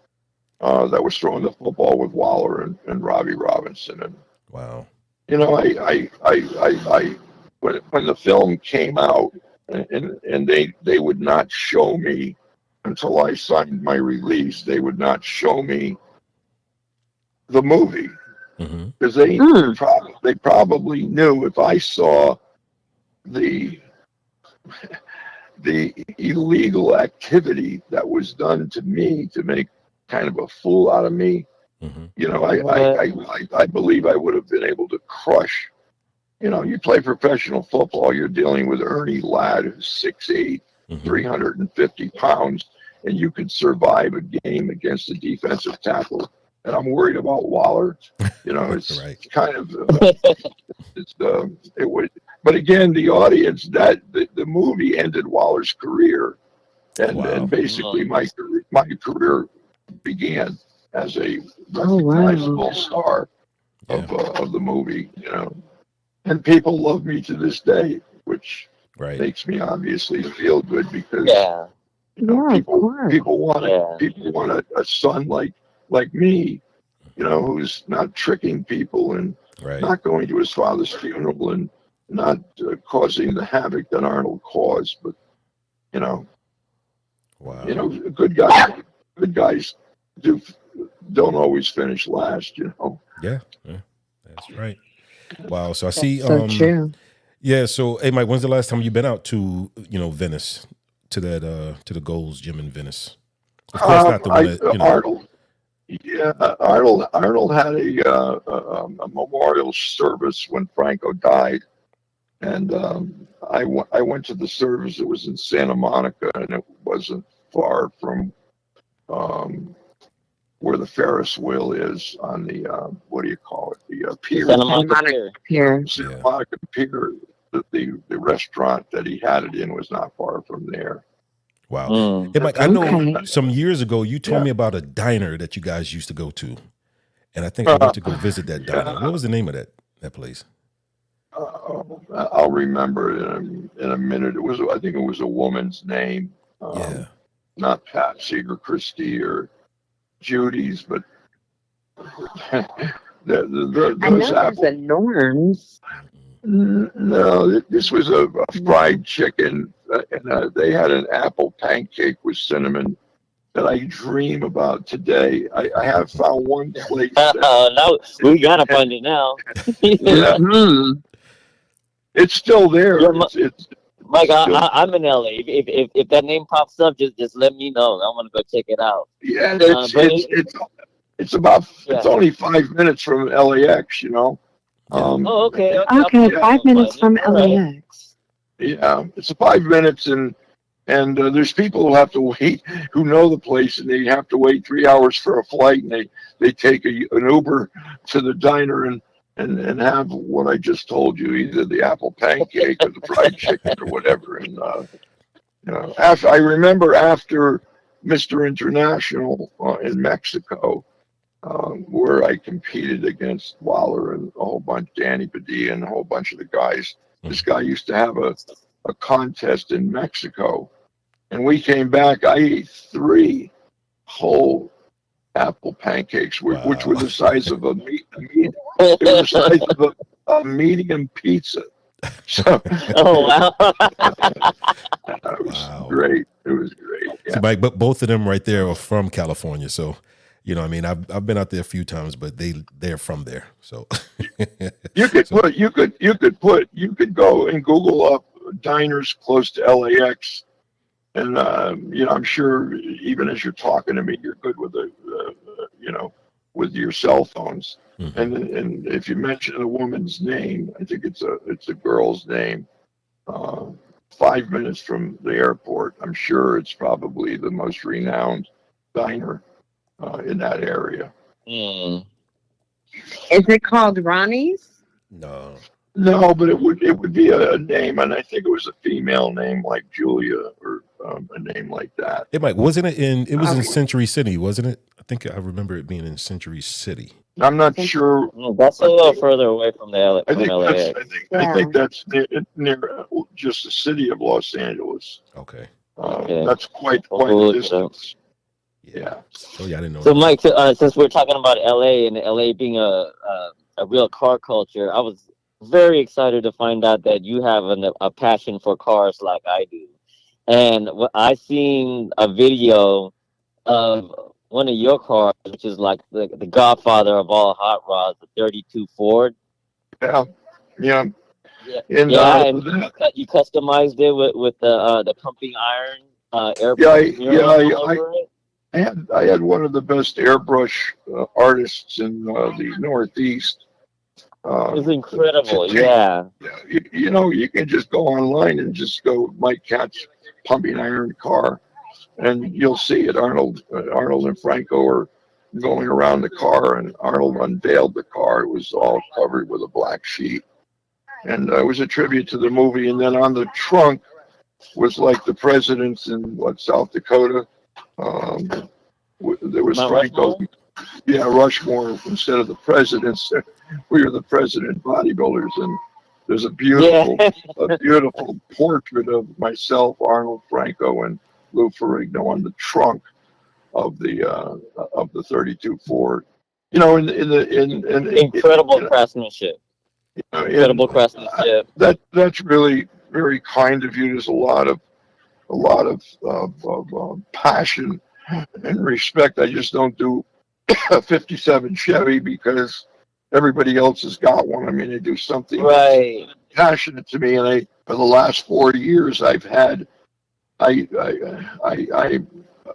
That was throwing the football with Waller and Robbie Robinson. And Wow. when the film came out, and they would not show me until I signed my release. They would not show me the movie Hmm. because Mm. they probably knew if I saw the the illegal activity that was done to me to make kind of a fool out of me. Hmm. I believe I would have been able to crush. You play professional football, you're dealing with Ernie Ladd, who's 6'8", Hmm. 350 pounds, and you could survive a game against a defensive tackle. And I'm worried about Waller. It's Right. kind of, it would, but again, the audience, that the movie ended Waller's career. Wow. And basically my career began as a Oh, wow. recognizable star Yeah. of the movie, and people love me to this day, which Right. makes me obviously feel good because Yeah. Yeah, of course. people want Yeah. a son like me, who's not tricking people and Right. not going to his father's funeral and not causing the havoc that Arnold caused, but Wow. good guys don't always finish last. Yeah. That's right. Wow. So I see. So true. Yeah. So, hey, Mike, when's the last time you've been out to Venice, to the Gold's Gym in Venice? Of course, not the one that Arnold. Yeah, Arnold had a memorial service when Franco died, and I went to the service. It was in Santa Monica, and it wasn't far from where the Ferris wheel is on the what do you call it? The pier. Santa Monica Pier. Here. Santa Monica Pier. The restaurant that he had it in was not far from there. Wow. Mm. Hey, Mike, I know Okay. some years ago you told Yeah. me about a diner that you guys used to go to, and I think I went to go visit that diner. What was the name of that place? I'll remember it in a minute. I think it was a woman's name. Yeah. Not Patsy or Christy or Judy's, but I know there's a Norms. No, this was a fried chicken, and they had an apple pancake with cinnamon that I dream about today. I have found one place. Now we gotta find it now. Yeah, it's still there. Yeah, It's Mike, still, I'm in LA. If that name pops up, just let me know. I want to go check it out. yeah, it's only 5 minutes from LAX. Oh, okay. Okay, Yeah. 5 minutes from All right. LAX. Yeah, it's 5 minutes, and there's people who have to wait, who know the place, and they have to wait 3 hours for a flight, and they take an Uber to the diner and have what I just told you, either the apple pancake or the fried chicken or whatever. And I remember after Mr. International in Mexico, where I competed against Waller and a whole bunch, Danny Padilla and a whole bunch of the guys. This guy used to have a contest in Mexico, and we came back. I ate 3 whole apple pancakes, which were the size of a they were the size of a medium pizza. So, Oh wow. it was great. It was great. Yeah. So, Mike, but both of them right there are from California. So, I mean, I've been out there a few times, but they're from there. So You could go and Google up diners close to LAX, and I'm sure even as you're talking to me, you're good with with your cell phones. Mhm. And if you mention a woman's name, I think it's a girl's name. 5 minutes from the airport, I'm sure it's probably the most renowned diner in that area. Mm. Is it called Ronnie's? No. No, but it would be a name, and I think it was a female name like Julia or a name like that. It might wasn't it in it was in Um, Century City, wasn't it? I think I remember it being in Century City. I'm not sure. That's a I little think further away from the LA, I from think that's LAX. I Yeah. think that's near just the city of Los Angeles. Okay. Okay. That's quite We'll a look it up. distance. Yeah. Yeah. Oh yeah, I didn't know So, that. Mike, since we're talking about LA and LA being a real car culture, I was very excited to find out that you have a passion for cars like I do. And I seen a video of one of your cars, which is like the godfather of all hot rods, the 32 Ford. Yeah. Yeah. Yeah, And yeah, and you customized it with the pumping iron yeah, airbrush murals all over it. I had one of the best airbrush artists in the Northeast. It was To incredible. take, Yeah. you know, you can just go online and just go Mike Katz pumping iron car, and you'll see it. Arnold and Franco are going around the car, and Arnold unveiled the car. It was all covered with a black sheet, and it was a tribute to the movie. And then on the trunk was like the presidents in South Dakota. Um, there was Mount Franco. Rushmore? Yeah, Rushmore instead of the presidents. We were the president bodybuilders, and there's Yeah. a beautiful portrait of myself, Arnold Franco, and Lou Ferrigno on the trunk of the 32 Ford. You know, Incredible in, craftsmanship. in Incredible craftsmanship. that's really very kind of you. There's a lot of passion and respect. I just don't do a 57 Chevy because everybody else has got one. I mean, they do something that's Right. passionate to me, and for the last 4 years I've had I'm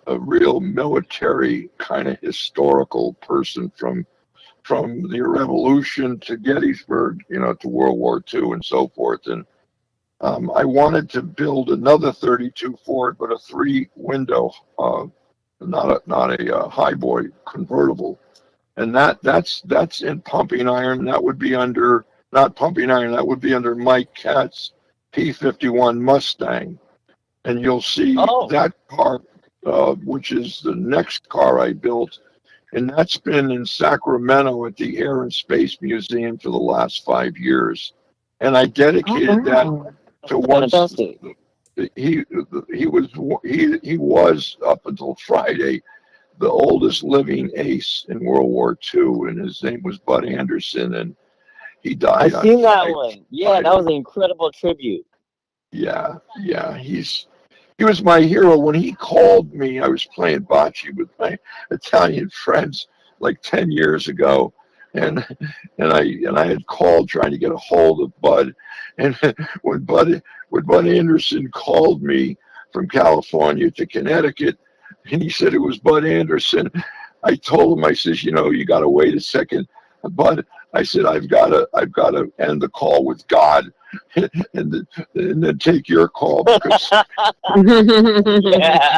a real military kind of historical person from the Revolution to Gettysburg, you know, to World War II and so forth. And I wanted to build another 32 Ford, but a three-window, not a highboy convertible. And that's in pumping iron. That would be under not pumping iron. That would be under Mike Katz P51 Mustang. And you'll see Oh. that car, which is the next car I built, and that's been in Sacramento at the Air and Space Museum for the last 5 years. And I dedicated that wow. to once Fantastic. he he was up until Friday the oldest living ace in World War II, and his name was Bud Anderson, and he I died on seen that one. Yeah, that Friday. was an incredible tribute. Yeah, he was my hero. When he called me, I was playing bocce with my Italian friends like 10 years ago, and I had called trying to get a hold of Bud, and when Bud Anderson called me from California to Connecticut, and he said it was Bud Anderson, I told him, I says, you know, you got to wait a second, Bud. I said, I've got to end the call with God, and then take your call because Yeah.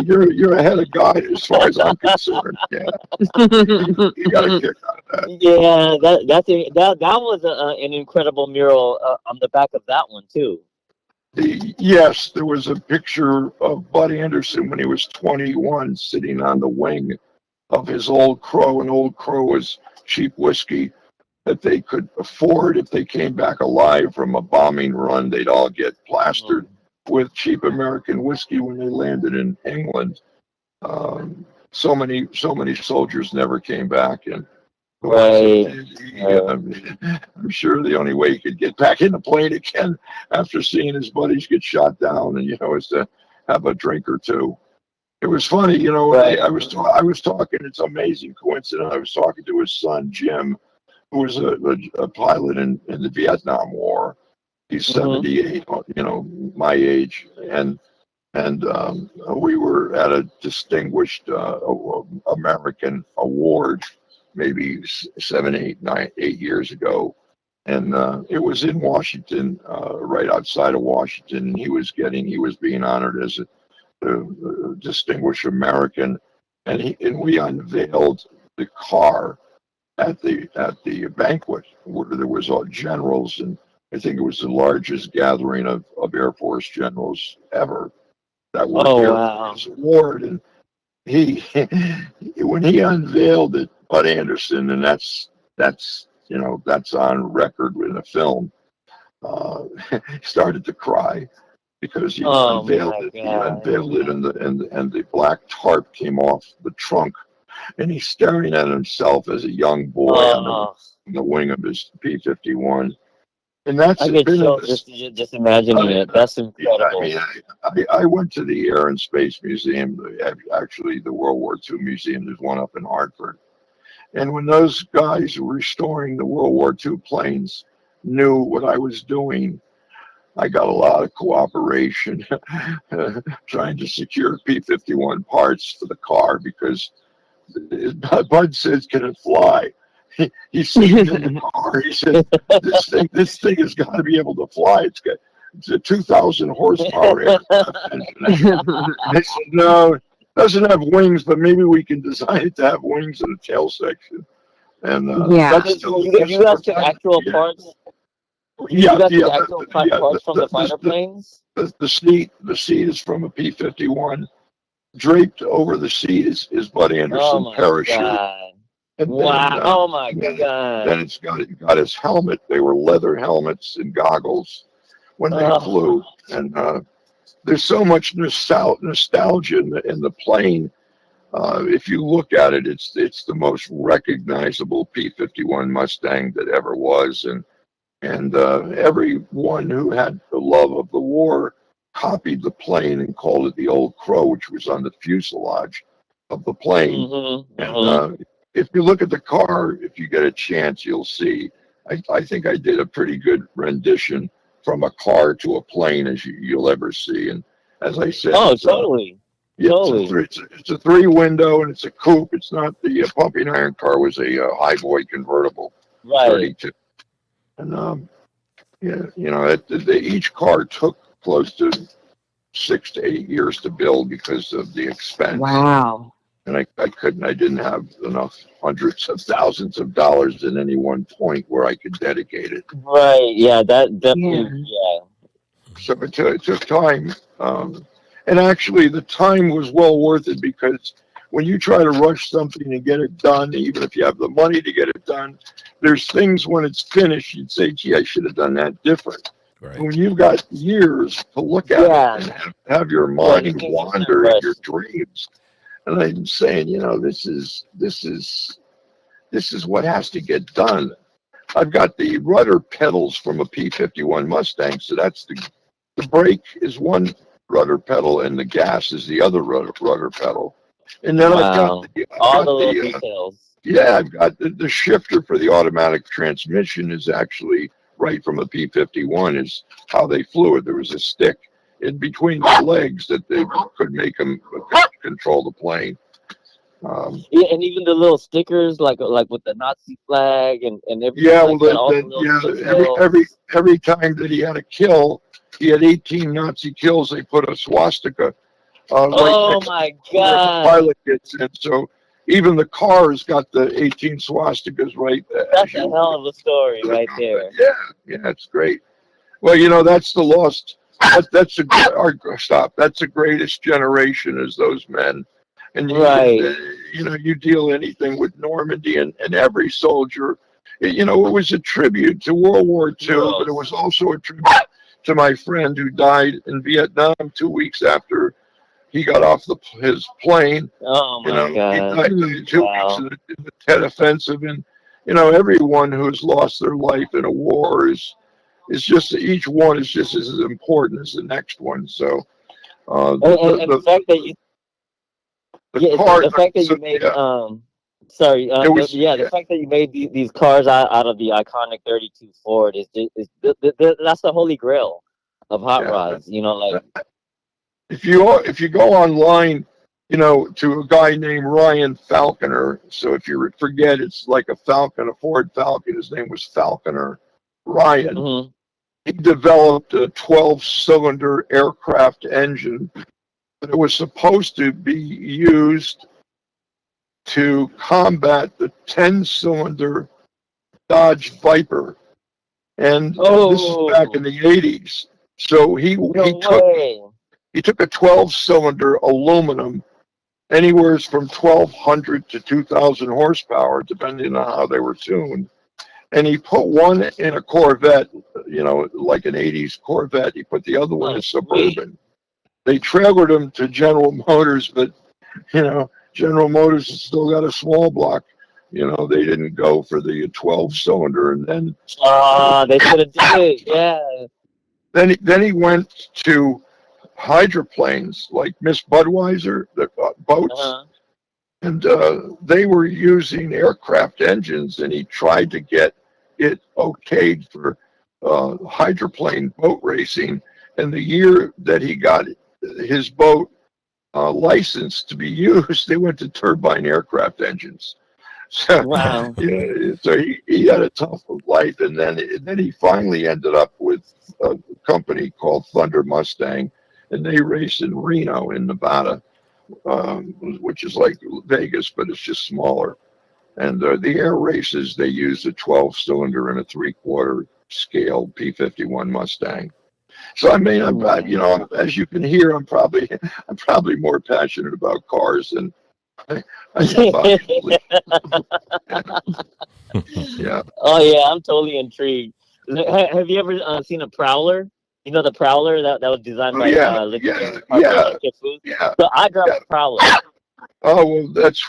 you're ahead of God as far as I'm concerned. Yeah, you got a kick out of that. Yeah, that was an incredible mural on the back of that one too. Yes, there was a picture of Bud Anderson when he was 21, sitting on the wing of his Old Crow. An Old Crow was cheap whiskey that they could afford if they came back alive from a bombing run. They'd all get plastered with cheap American whiskey when they landed in England. So many soldiers never came back, and Right. I'm sure the only way he could get back in the plane again after seeing his buddies get shot down, and is to have a drink or two. It was funny, Right. I was talking. It's an amazing coincidence. I was talking to his son Jim, who was a pilot in the Vietnam War. He's 78, my age, and we were at a distinguished American award maybe 8 years ago, and it was in Washington, right outside of Washington, and he was being honored as a distinguished American, and we unveiled the car, at the banquet where there was all generals, and I think it was the largest gathering of Air Force generals ever that were Oh here for wow. his award. And he when he unveiled it, Bud Anderson, and that's on record in the film. He started to cry because he Oh unveiled my it. He god. unveiled it, and the black tarp came off the trunk, and he's staring at himself as a young boy on Oh, the wing of his P-51. And that's I get been in chills this. just imagining it. That's Yeah, I incredible. mean, I went to the Air and Space Museum, actually the World War II Museum. There's one up in Hartford. And when those guys were restoring the World War II planes knew what I was doing, I got a lot of cooperation trying to secure P-51 parts for the car because Bud says, "Can it fly?" He's sitting in the car. He said, "This thing has got to be able to fly. It's a 2,000 horsepower aircraft engine." I said, "No, it doesn't have wings, but maybe we can design it to have wings in the tail section." And Yeah. that's still You guys took actual yeah, parts. You yeah, guys took yeah, actual yeah. parts from the fighter planes. The seat is from a P-51. Draped over the seat is Bud Oh Anderson my parachute, god. and Wow. Oh my then god. it's got his helmet. They were leather helmets and goggles when they Oh, flew, and there's so much nostalgia in the plane. If you look at it, it's the most recognizable P-51 Mustang that ever was, and everyone who had the love of the war copied the plane and called it the Old Crow, which was on the fuselage of the plane. And if you look at the car, if you get a chance, you'll see. I think I did a pretty good rendition from a car to a plane as you'll ever see. And as I said, oh, it's a totally, yeah, totally. it's a three window and it's a coupe. It's not the pumping iron car was a high boy convertible Right. 32. And yeah, each car took close to 6 to 8 years to build because of the expense. Wow. And I didn't have enough hundreds of thousands of dollars in any one point where I could dedicate it. Right. Yeah. That Yeah. definitely. Yeah. So it took time. And actually, the time was well worth it because when you try to rush something and get it done, even if you have the money to get it done, there's things when it's finished, you'd say, gee, I should have done that different. Right. When you've got years to look at Yeah. it and have your Yeah. You mind can get that wander in your rush. dreams. And I'm saying, this is what has to get done. I've got the rudder pedals from a P-51 Mustang, so that's the brake is one rudder pedal and the gas is the other rudder pedal. And then Wow. All the little details. I've got the shifter for the automatic transmission is actually right from a P-51 is how they flew it. There was a stick in between the legs that they could make them control the plane. Yeah, and even the little stickers, like with the Nazi flag and everything Yeah, like that. All the little every time that he had a kill, he had 18 Nazi kills. They put a swastika right Oh next my to where the god. pilot gets in. So even the car's got the 18 swastikas right That's a hell of a story right there. Yeah, it's great. Well, that's the lost. That's stop. That's the greatest generation is those men. And Right. you deal anything with Normandy and every soldier. It was a tribute to World War II, but it was also a tribute to my friend who died in Vietnam 2 weeks after he got off his plane. Oh my He god. died 2 weeks in the Tet Offensive, and everyone who's lost their life in a war is just each one is just as important as the next one. So And the fact that you the fact that you made sorry the fact that you made these cars out of the iconic 32 Ford is that's the holy grail of hot rods. Like if you go online, to a guy named Ryan Falconer. So if you forget, it's like a Falcon, a Ford Falcon. His name was Falconer. Ryan. mm-hmm. He developed a 12-cylinder aircraft engine, but it was supposed to be used to combat the 10-cylinder Dodge Viper. And this is back in the 80s. So he took a 12-cylinder aluminum, anywhere from 1,200 to 2,000 horsepower, depending on how they were tuned. And he put one in a Corvette, like an 80s Corvette. He put the other one in Suburban. They trailered him to General Motors, but, General Motors has still got a small block. They didn't go for the 12-cylinder. And then they should have did it, yeah. Then he went to hydroplanes like Miss Budweiser, the boats, and they were using aircraft engines, and he tried to get it okayed for hydroplane boat racing. And the year that he got his boat licensed to be used, they went to turbine aircraft engines. So, wow. So he had a tough life, and then he finally ended up with a company called Thunder Mustang, and they raced in Reno, in Nevada, which is like Vegas, but it's just smaller. And the air races, they used a 12-cylinder and a 3/4 scale P-51 Mustang. So I mean, as you can hear, I'm probably more passionate about cars than I yeah. Oh yeah, I'm totally intrigued. Have you ever seen a Prowler? The Prowler that was designed by Yeah. So I drive a Prowler. Oh well, that's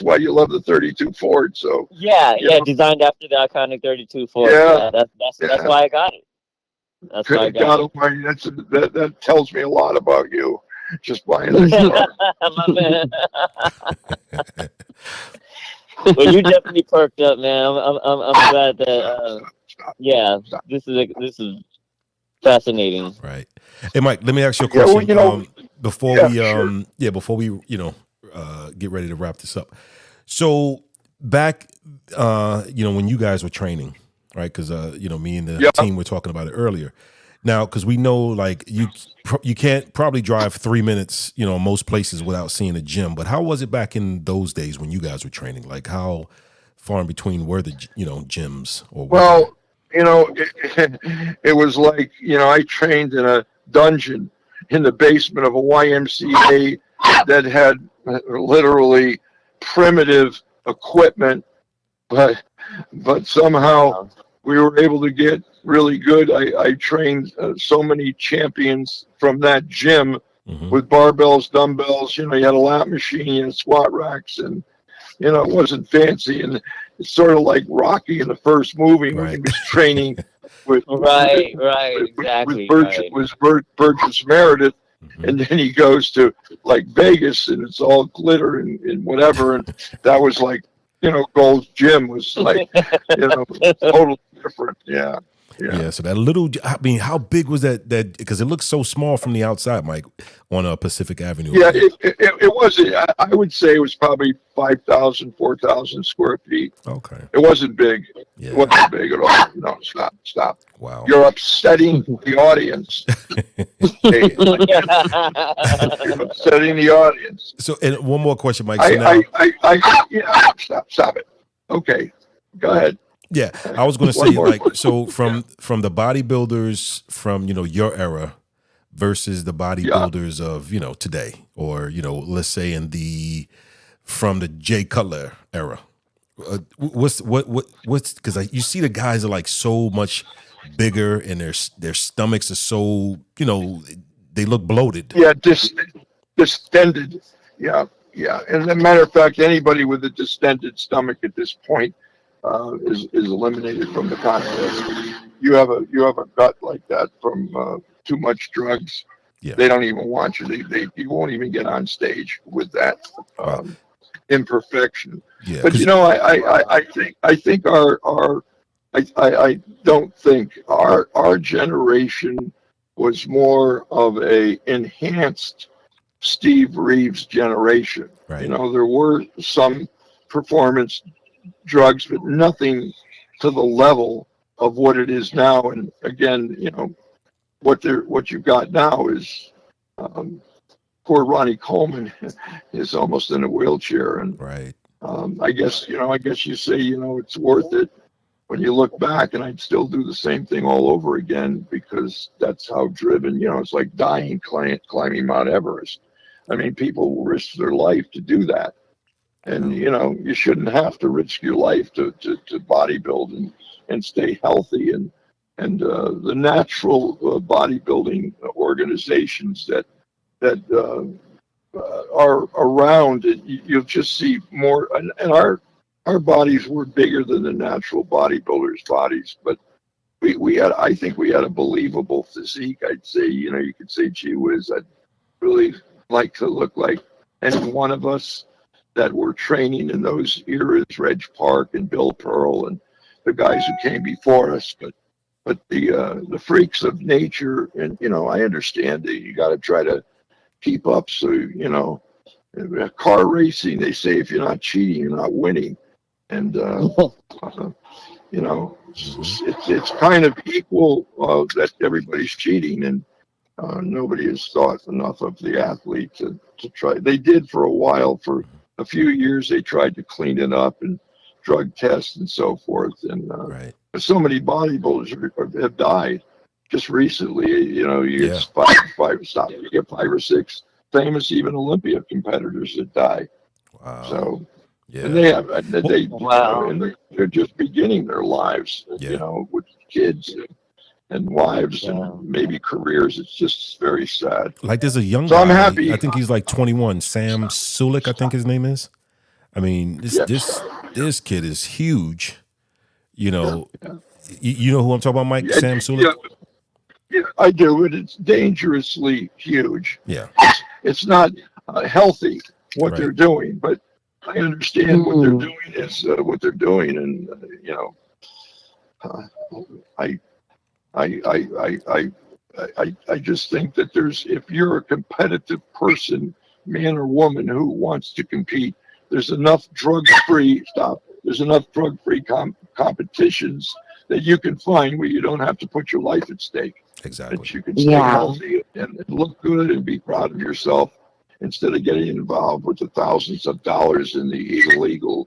why you love the 32 Ford. So Yeah, designed after the iconic 32 Ford. Yeah. That's why I got it. That's why I got it. That tells me a lot about you. Just buying that car. My man. Well, you definitely perked up, man. I'm glad that. This is fascinating. Right. Hey, Mike, let me ask you a question. Before we get ready to wrap this up. So back, when you guys were training, right? Because me and the team were talking about it earlier. Now, because we know, like, you can't probably drive 3 minutes, most places without seeing a gym. But how was it back in those days when you guys were training? Like, how far in between were the gyms? Well, it was like, I trained in a dungeon in the basement of a YMCA that had literally primitive equipment, but somehow we were able to get really good. I trained so many champions from that gym with barbells, dumbbells. You had a lap machine, you had squat racks, and it wasn't fancy. And it's sort of like Rocky in the first movie when he was training with exactly. Burgess Meredith. And then he goes to like Vegas, and it's all glitter and whatever. And that was like, Gold's Gym was like, totally different. Yeah. So that little, how big was that? Because it looks so small from the outside, Mike, on Pacific Avenue. Yeah, it wasn't. I would say it was probably 5,000, 4,000 square feet. Okay. It wasn't big. Yeah. It wasn't big at all. No, stop. Wow. You're upsetting the audience. You're upsetting the audience. So, and one more question, Mike. Stop it. Okay, go ahead. Yeah, I was going to say, like, so from the bodybuilders from your era versus the bodybuilders of today, or let's say from the Jay Cutler era, what's because you see the guys are like so much bigger, and their stomachs are so they look bloated. Yeah, distended. Yeah. And as a matter of fact, anybody with a distended stomach at this point is eliminated from the contest. You have a gut like that from too much drugs. Yeah. They don't even want you. You won't even get on stage with that imperfection. Yeah, but I don't think our generation was more of a enhanced Steve Reeves generation. Right. There were some performance drugs, but nothing to the level of what it is now. And again, what you've got now is poor Ronnie Coleman is almost in a wheelchair, and Right. I guess you say it's worth it when you look back, and I'd still do the same thing all over again because that's how driven. It's like dying climbing Mount Everest. I mean, people risk their life to do that, and you shouldn't have to risk your life to bodybuild and stay healthy, and the natural bodybuilding organizations that are around, you'll just see more. And our bodies were bigger than the natural bodybuilders' bodies, but I think we had a believable physique. I'd say, you could say, gee whiz, I'd really like to look like any one of us that were training in those eras, Reg Park and Bill Pearl and the guys who came before us. But the freaks of nature, and I understand that you got to try to keep up. So car racing, they say if you're not cheating, you're not winning, and it's kind of equal that everybody's cheating, and nobody has thought enough of the athlete to try. They did for a while. For a few years, they tried to clean it up and drug tests and so forth, and Right. so many bodybuilders have died just recently. You get you get 5 or 6 famous, even Olympia competitors that die. Wow. So, Yeah. and they have, Wow. and they're just beginning their lives, with kids and wives and maybe careers. It's just very sad. Like there's a young So guy. I'm happy. I think he's like 21. Sam Sulik, I think his name is. I mean, this kid is huge. You know who I'm talking about, Mike? Sam Sulik? Yeah, I do. And it's dangerously huge. Yeah. It's not healthy what Right. they're doing, but I understand what they're doing is what they're doing. And, I just think that if you're a competitive person, man or woman who wants to compete, there's enough drug-free competitions that you can find where you don't have to put your life at stake. Exactly. That you can stay healthy and look good and be proud of yourself instead of getting involved with the thousands of dollars in the illegal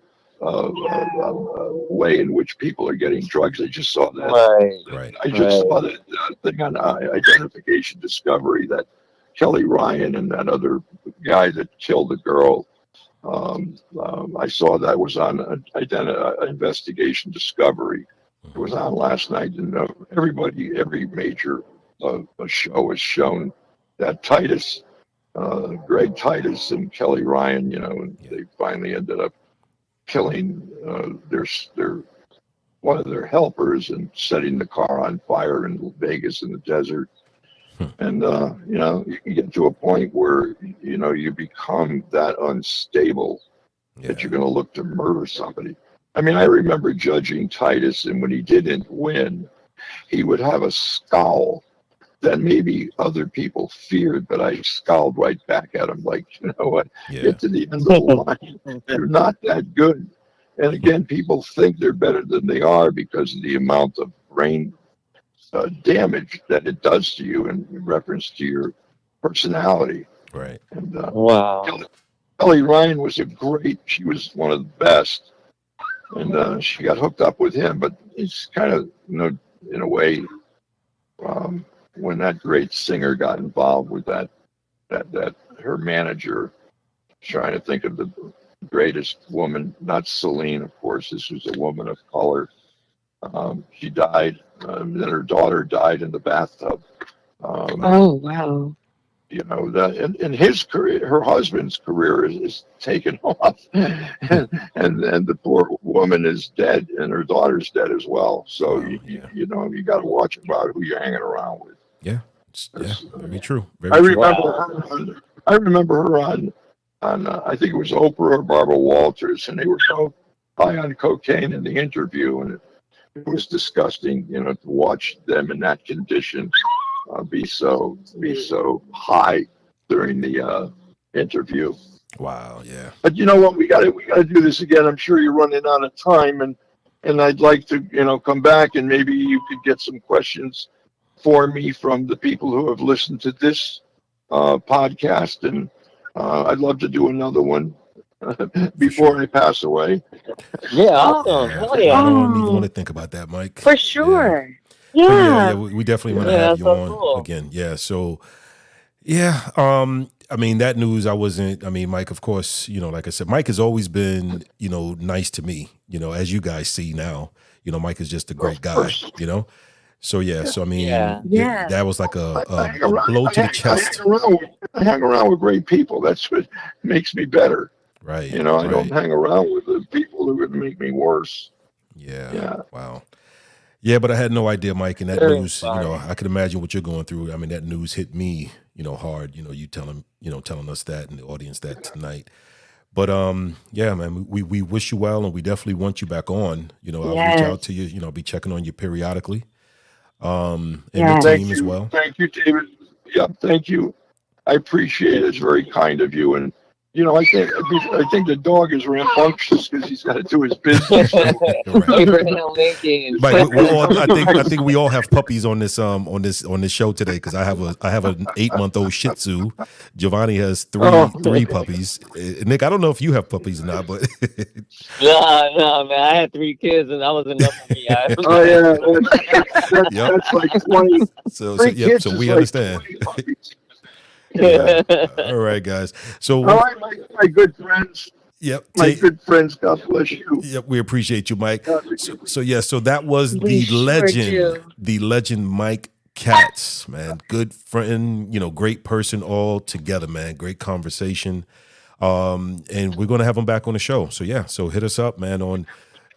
way in which people are getting drugs. I just saw that. Right. I just saw that thing on Identification Discovery that Kelly Ryan and that other guy that killed the girl. I saw that was on Investigation Discovery. It was on last night, and every major show has shown that Greg Titus and Kelly Ryan, and they finally ended up killing one of their helpers and setting the car on fire in Vegas in the desert. And you can get to a point where you become that unstable that you're going to look to murder somebody. I mean, I remember judging Titus, and when he didn't win, he would have a scowl that maybe other people feared, but I scowled right back at him like, what? Get to the end of the line. They're not that good. And again, people think they're better than they are because of the amount of brain damage that it does to you in reference to your personality. Right. And Wow. Kelly Ryan she was one of the best. And she got hooked up with him, but it's kind of, in a way, when that great singer got involved with that her manager, trying to think of the greatest woman, not Celine, of course, this was a woman of color. She died, then her daughter died in the bathtub. Oh, wow. In his career, her husband's career is taken off, and the poor woman is dead, and her daughter's dead as well. So you got to watch about who you're hanging around with. Yeah, very true. I remember her on I think it was Oprah or Barbara Walters, and they were so high on cocaine in the interview, and it was disgusting, to watch them in that condition. Be so high during the interview. Wow, yeah. But you know what? We got to do this again. I'm sure you're running out of time, and I'd like to come back, and maybe you could get some questions for me from the people who have listened to this podcast, and I'd love to do another one before I pass away. Yeah, Oh, awesome. Yeah, Hell I yeah. don't even oh, want to think about that, Mike. for Yeah. sure. But yeah, Yeah. we definitely want to Yeah, have that's you so on cool. again. Yeah. So yeah, I mean that news I mean, Mike, of course, like I said, Mike has always been, nice to me, as you guys see now. Mike is just a great Of guy, course. So yeah, so I mean, Yeah. Yeah. that was like I hang a around. blow to the I chest. hang around with great people. That's what makes me better. Right, I don't right. hang around with the people who would make me worse. Yeah. Yeah. Wow. Yeah, but I had no idea, Mike, and that Very news, inspiring. I could imagine what you're going through. I mean, that news hit me, hard, you telling us that and the audience that tonight. But yeah, man, we wish you well, and we definitely want you back on. I'll reach out to Yes. you. I'll be checking on you periodically. And the Yes. team as well. Thank you, David. Yeah, thank you. I appreciate it. It's very kind of you. And I think the dog is rambunctious because he's got to do his business. So. Right. Abraham Lincoln. Mike, we're all. I think we all have puppies on this show today because I have an 8-month-old Shih Tzu. Joh'Vonnie has three puppies. Nick, I don't know if you have puppies or not, but No, man. I had 3 kids, and that was enough for me. Oh yeah, Yep. that's like 20. so Three yep. kids So is we like understand. 20 puppies. Yeah. All right, guys. So All right, my good friends. yep. My good friends. God bless you. Yep, we appreciate you, Mike. God bless you. So that was We sure do. the legend Mike Katz, man. Good friend, great person all together, man. Great conversation. And we're gonna have him back on the show. So yeah, so hit us up, man, on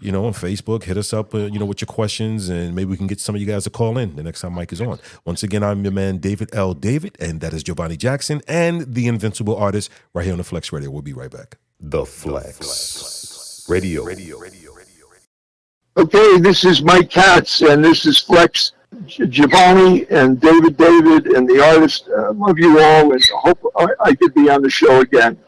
on Facebook. Hit us up, with your questions, and maybe we can get some of you guys to call in the next time Mike is on. Once again, I'm your man, David L. David, and that is Joh'Vonnie Jackson and the Invincible Artist right here on the Flex Radio. We'll be right back. The Flex Radio. Okay, this is Mike Katz, and this is Flex Joh'Vonnie and David and the artist. Love you all, and hope I could be on the show again.